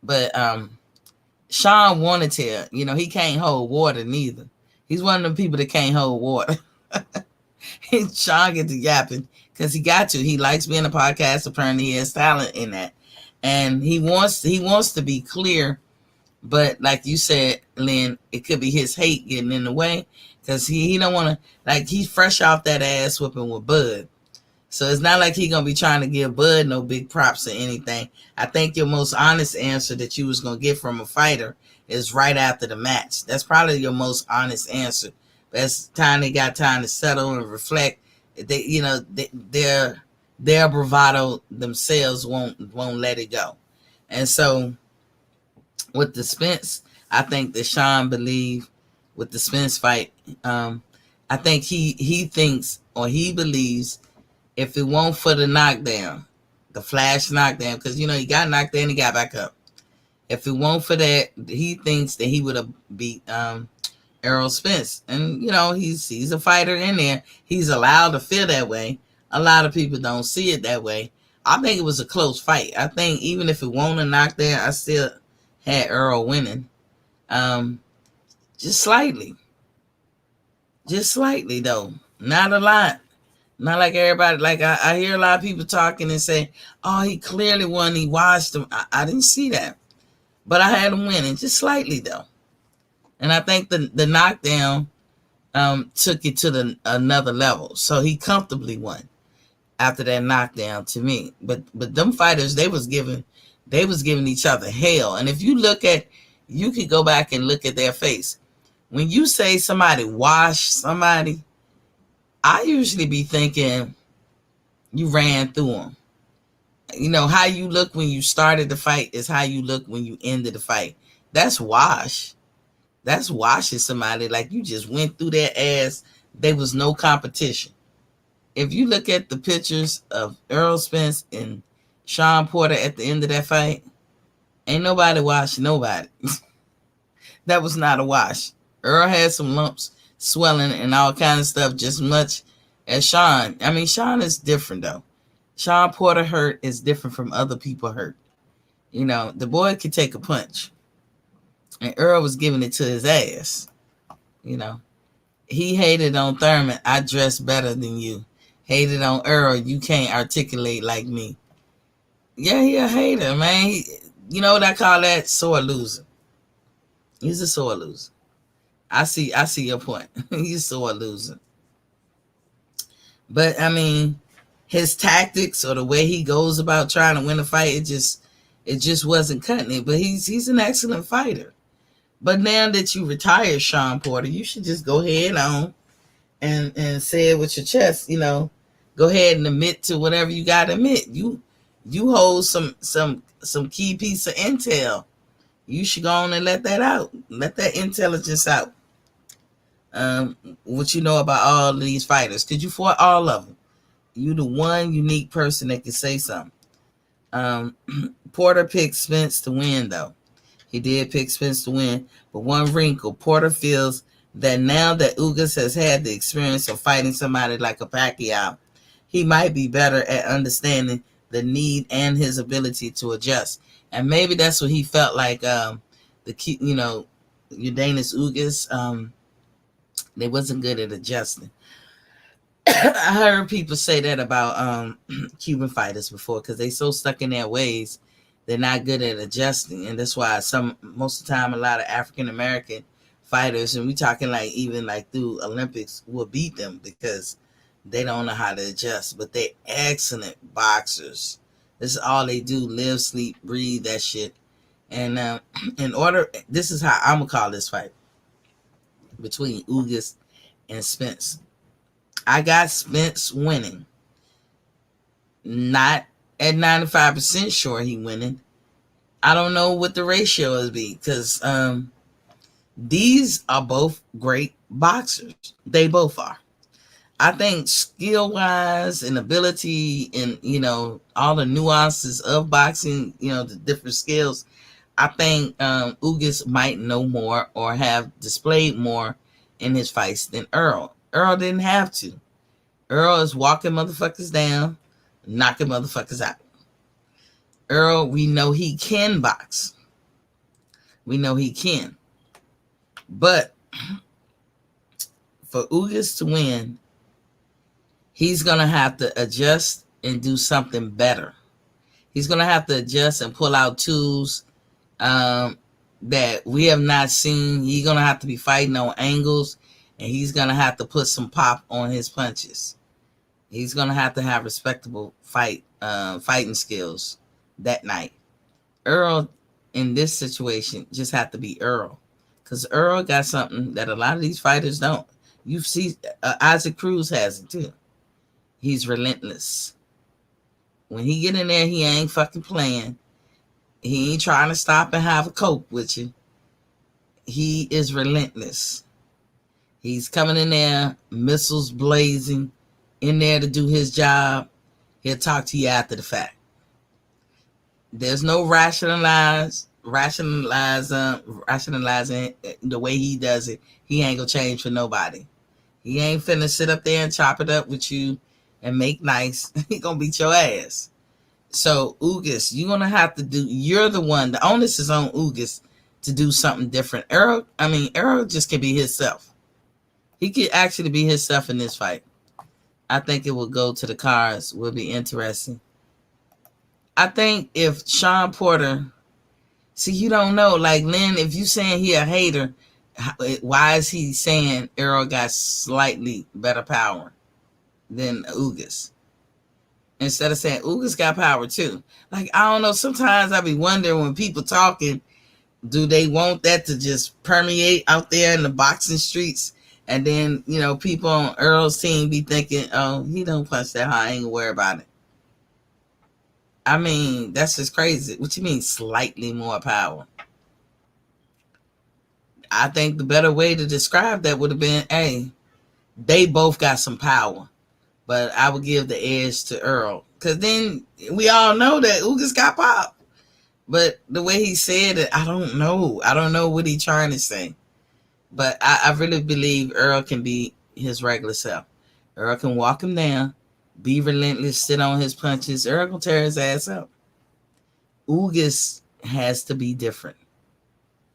But Sean Warnetier, he can't hold water neither. He's one of them people that can't hold water. Sean gets to yapping because he got to. He likes being a podcast. Apparently, he has talent in that, and he wants to be clear. But like you said, Lynn, it could be his hate getting in the way because he don't want to. Like, he's fresh off that ass whooping with Bud, so it's not like he gonna be trying to give Bud no big props or anything. I think your most honest answer that you was gonna get from a fighter is right after the match. That's probably your most honest answer. But as they got time to settle and reflect, their bravado themselves won't let it go. And so with the Spence, I think that Sean believed with the Spence fight, I think he thinks, or he believes, if it won't for the knockdown, the flash knockdown, because he got knocked down, he got back up. If it won't for that, he thinks that he would have beat Errol Spence. And he's a fighter in there. He's allowed to feel that way. A lot of people don't see it that way. I think it was a close fight. I think even if it won't a knockdown, I still had Errol winning. Just slightly. Just slightly, though. Not a lot. Not like everybody. Like, I hear a lot of people talking and say, oh, he clearly won. He watched him. I didn't see that. But I had him winning. Just slightly, though. And I think the knockdown took it to another level. So he comfortably won after that knockdown, to me. But them fighters, they was giving each other hell. And if you could go back and look at their face. When you say somebody washed somebody, I usually be thinking you ran through them. How you look when you started the fight is how you look when you ended the fight. That's wash. That's washing somebody like you just went through their ass. There was no competition. If you look at the pictures of Errol Spence and Sean Porter at the end of that fight, ain't nobody washing nobody. That was not a wash. Earl had some lumps, swelling, and all kinds of stuff, just much as Sean. I mean, Sean is different, though. Sean Porter hurt is different from other people hurt. The boy could take a punch. And Earl was giving it to his ass. He hated on Thurman, I dress better than you. Hated on Earl, you can't articulate like me. Yeah, he a hater, man. You know what I call that? Sore loser. He's a sore loser. I see your point. He's a sore loser. But, I mean, his tactics or the way he goes about trying to win a fight, it just wasn't cutting it. But he's an excellent fighter. But now that you retired, Sean Porter, you should just go ahead on and say it with your chest. Go ahead and admit to whatever you got to admit. You hold some key piece of intel. You should go on and let that out. Let that intelligence out. What you know about all of these fighters, because you fought all of them. You the one unique person that can say something. Porter picked Spence to win, though. He did pick Spence to win, but one wrinkle. Porter feels that now that Ugas has had the experience of fighting somebody like a Pacquiao, he might be better at understanding the need and his ability to adjust. And maybe that's what he felt like. Ugas. They wasn't good at adjusting. I heard people say that about Cuban fighters before because they so stuck in their ways, they're not good at adjusting, and that's why most of the time a lot of African American fighters, and we talking like even like through Olympics, will beat them because they don't know how to adjust. But they excellent boxers. This is all they do: live, sleep, breathe that shit. And this is how I'm gonna call this fight between Ugas and Spence. I got Spence winning. Not at 95% sure he winning. I don't know what the ratio is be because these are both great boxers. They both are. I think skill wise and ability and all the nuances of boxing, the different skills. I think Ugas might know more or have displayed more in his fights than Earl. Earl didn't have to. Earl is walking motherfuckers down, knocking motherfuckers out. Earl, we know he can box. We know he can. But for Ugas to win, he's going to have to adjust and do something better. He's going to have to adjust and pull out tools that we have not seen. He's going to have to be fighting on angles, and he's going to have to put some pop on his punches. He's going to have respectable fighting skills that night. Earl, in this situation, just have to be Earl. Because Earl got something that a lot of these fighters don't. You see, Isaac Cruz has it too. He's relentless. When he get in there, he ain't fucking playing. He ain't trying to stop and have a coke with you. He is relentless. He's coming in there, missiles blazing, in there to do his job. He'll talk to you after the fact. There's no rationalizing the way he does it. He ain't gonna change for nobody. He ain't finna sit up there and chop it up with you and make nice. He gonna beat your ass. So Ugas, you're gonna have to do. You're the one. The onus is on Ugas to do something different. Earl just can be himself. He could actually be himself in this fight. I think it will go to the cards. Will be interesting. I think if Sean Porter, see, you don't know. Like Lynn, if you saying he a hater, why is he saying Earl got slightly better power than Ugas? Instead of saying Ugas got power too. Like, I don't know. Sometimes I be wondering when people talking, do they want that to just permeate out there in the boxing streets? And then, people on Earl's team be thinking, oh, he don't punch that hard. I ain't gonna worry about it. I mean, that's just crazy. What you mean slightly more power? I think the better way to describe that would have been, hey, they both got some power. But I would give the edge to Earl. Because then we all know that Ugas got pop. But the way he said it, I don't know. I don't know what he's trying to say. But I really believe Earl can be his regular self. Earl can walk him down, be relentless, sit on his punches. Earl can tear his ass up. Ugas has to be different.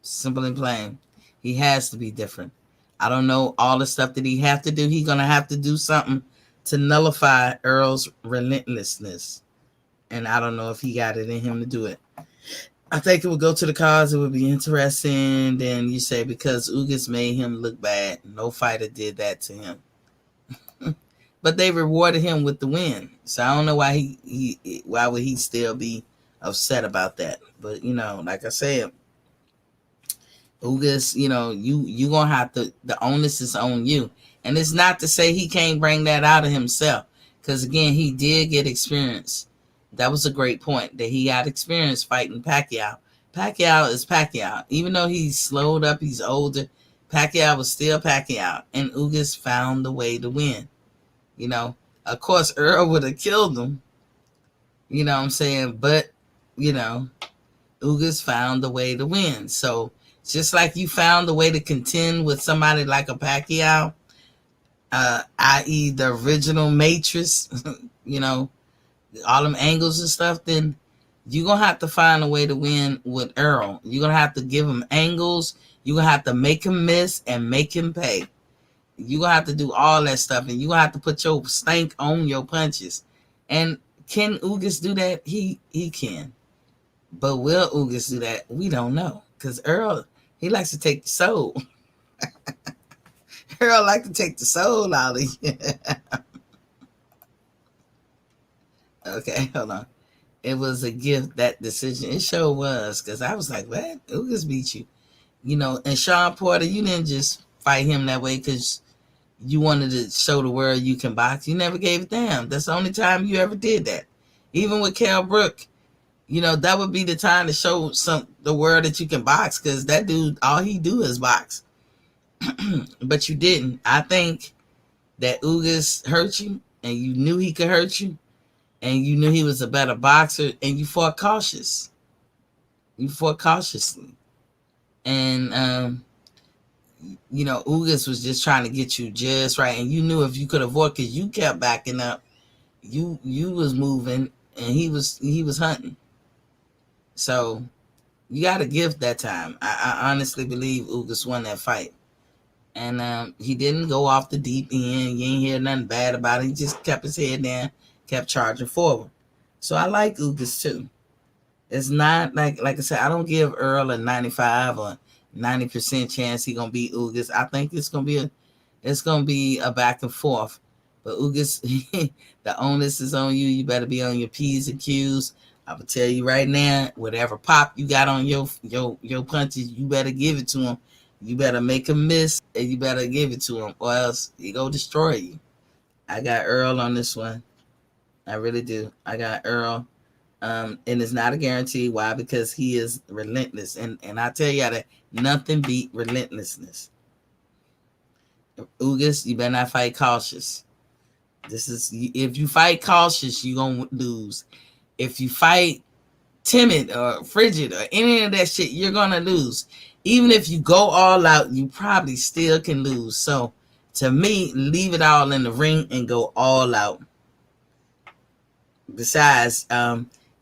Simple and plain. He has to be different. I don't know all the stuff that he have to do. He's going to have to do something to nullify Earl's relentlessness. And I don't know if he got it in him to do it. I think it would go to the cause. It would be interesting. Then you say because Ugas made him look bad. No fighter did that to him. But they rewarded him with the win. So I don't know why why would he still be upset about that. But, like I said, Ugas, you going to have to, the onus is on you. And it's not to say he can't bring that out of himself. Because, again, he did get experience. That was a great point, that he got experience fighting Pacquiao. Pacquiao is Pacquiao. Even though he's slowed up, he's older, Pacquiao was still Pacquiao. And Ugas found the way to win. Of course, Earl would have killed him. You know what I'm saying? But, Ugas found the way to win. So, just like you found the way to contend with somebody like a Pacquiao, i.e. the original Matrix, all them angles and stuff, then you're going to have to find a way to win with Earl. You're going to have to give him angles. You're going to have to make him miss and make him pay. You gonna have to do all that stuff, and you gonna have to put your stank on your punches. And can Ugas do that? He can. But will Ugas do that? We don't know. Cause Earl, he likes to take the soul. Earl like to take the soul out of you. Okay, hold on. It was a gift, that decision. It sure was. Cause I was like, what? Ugas beat you. And Sean Porter, you didn't just fight him that way because you wanted to show the world you can box. You never gave a damn. That's the only time you ever did that. Even with Kell Brook, that would be the time to show the world that you can box, because that dude, all he do is box. But you didn't. I think that Ugas hurt you, and you knew he could hurt you, and you knew he was a better boxer, and you fought cautious. You fought cautiously. And Ugas was just trying to get you just right, and you knew if you could avoid, because you kept backing up, you was moving, and he was hunting. So you got a gift that time. I honestly believe Ugas won that fight, and he didn't go off the deep end. You ain't hear nothing bad about it. He just kept his head down, kept charging forward. So I like Ugas too. It's not like I said, I don't give Earl a 95 or 90% chance he gonna beat Ugas. I think it's gonna be a back and forth. But Ugas, the onus is on you. You better be on your P's and Q's. I will tell you right now, whatever pop you got on your punches, you better give it to him. You better make him miss, and you better give it to him, or else he go destroy you. I got Earl on this one. I really do. I got Earl. And it's not a guarantee. Why? Because he is relentless. And I tell you that nothing beat relentlessness. Ugas, you better not fight cautious. If you fight cautious, you're going to lose. If you fight timid or frigid or any of that shit, you're going to lose. Even if you go all out, you probably still can lose. So, to me, leave it all in the ring and go all out. Besides,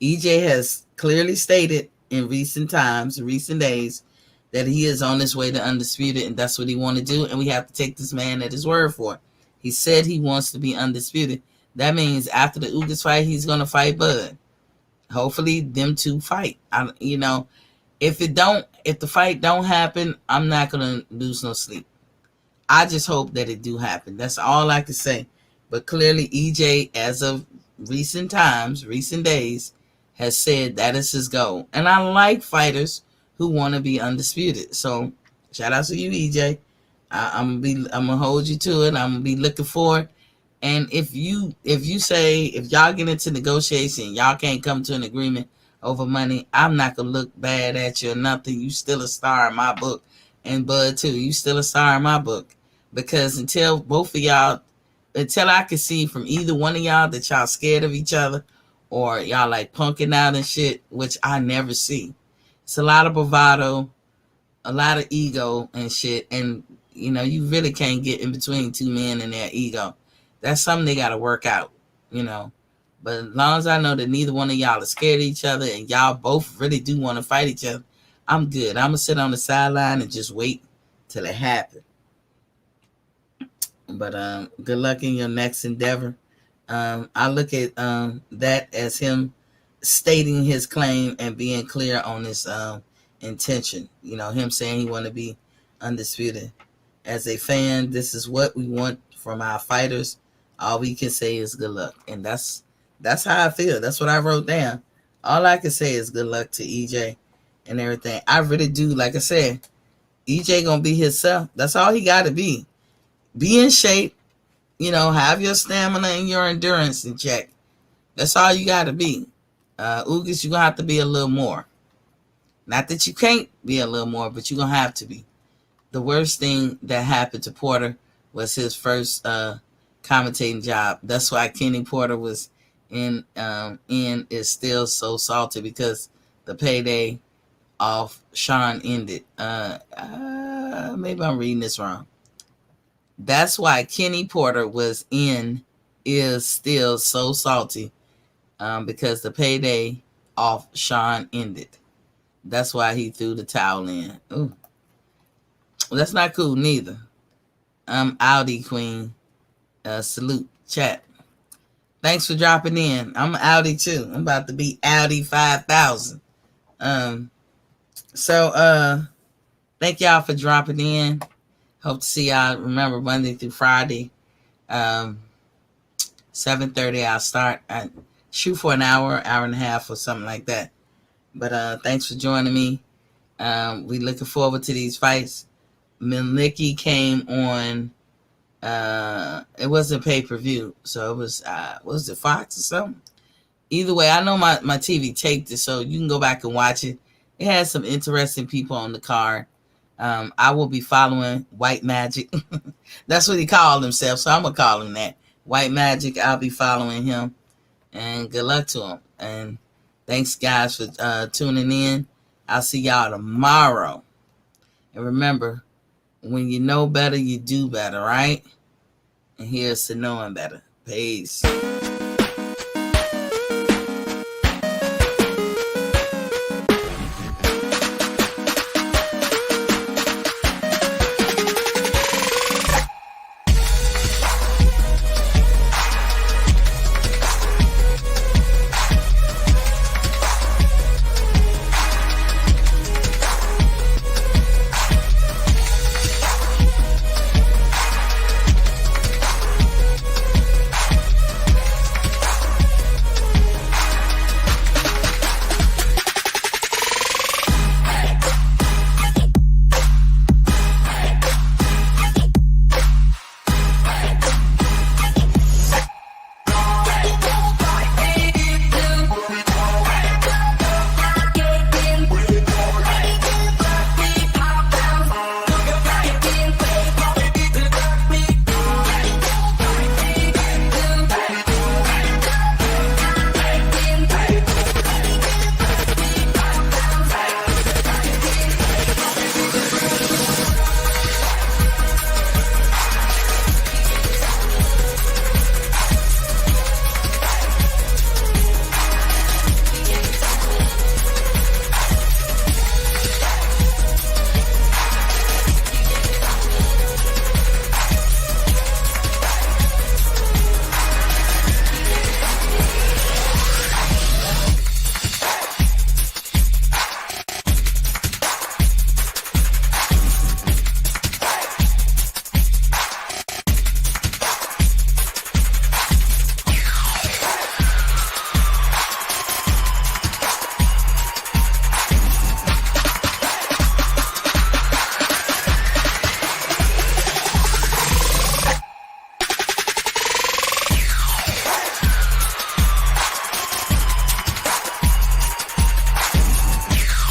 EJ has clearly stated in recent days, that he is on his way to undisputed, and that's what he want to do, and we have to take this man at his word for it. He said he wants to be undisputed. That means after the Ugas fight, he's going to fight Bud. Hopefully, them two fight. If the fight don't happen, I'm not going to lose no sleep. I just hope that it do happen. That's all I can say. But clearly, EJ, as of recent days, has said that is his goal. And I like fighters who want to be undisputed. So shout out to you, EJ. I'm gonna hold you to it. I'm gonna be looking for it. And if y'all get into negotiation, y'all can't come to an agreement over money, I'm not gonna look bad at you or nothing. You still a star in my book, and Bud too. You still a star in my book, because until I can see from either one of y'all that y'all scared of each other, or y'all like punking out and shit, which I never see. It's a lot of bravado, a lot of ego and shit, and you really can't get in between two men and their ego. That's something they gotta work out, But as long as I know that neither one of y'all is scared of each other and y'all both really do want to fight each other, I'm good. I'm gonna sit on the sideline and just wait till it happens. But good luck in your next endeavor. I look at that as him stating his claim and being clear on his intention. Him saying he want to be undisputed. As a fan, this is what we want from our fighters. All we can say is good luck, and that's how I feel. That's what I wrote down. All I can say is good luck to EJ and everything. I really do. Like I said, EJ gonna be himself. That's all he got to be. Be in shape. Have your stamina and your endurance in check. That's all you got to be. Ugas, you're going to have to be a little more. Not that you can't be a little more, but you're going to have to be. The worst thing that happened to Porter was his first commentating job. That's why Kenny Porter was in is still so salty, because the payday off Sean ended. Maybe I'm reading this wrong. That's why Kenny Porter is still so salty, because the payday off Sean ended. That's why he threw the towel in. Ooh. Well, that's not cool neither. I'm Audi Queen. Salute, chat. Thanks for dropping in. I'm Audi too. I'm about to be Audi 5000. So thank y'all for dropping in. Hope to see y'all. Remember, Monday through Friday, 7:30. I'll start. I shoot for an hour and a half, or something like that. But thanks for joining me. We looking forward to these fights. Milnicki came on. It wasn't pay-per-view, so it was. Was it Fox or something? Either way, I know my TV taped it, so you can go back and watch it. It has some interesting people on the card. I will be following White Magic. That's what he called himself, so I'm going to call him that. White Magic, I'll be following him. And good luck to him. And thanks, guys, for tuning in. I'll see y'all tomorrow. And remember, when you know better, you do better, right? And here's to knowing better. Peace.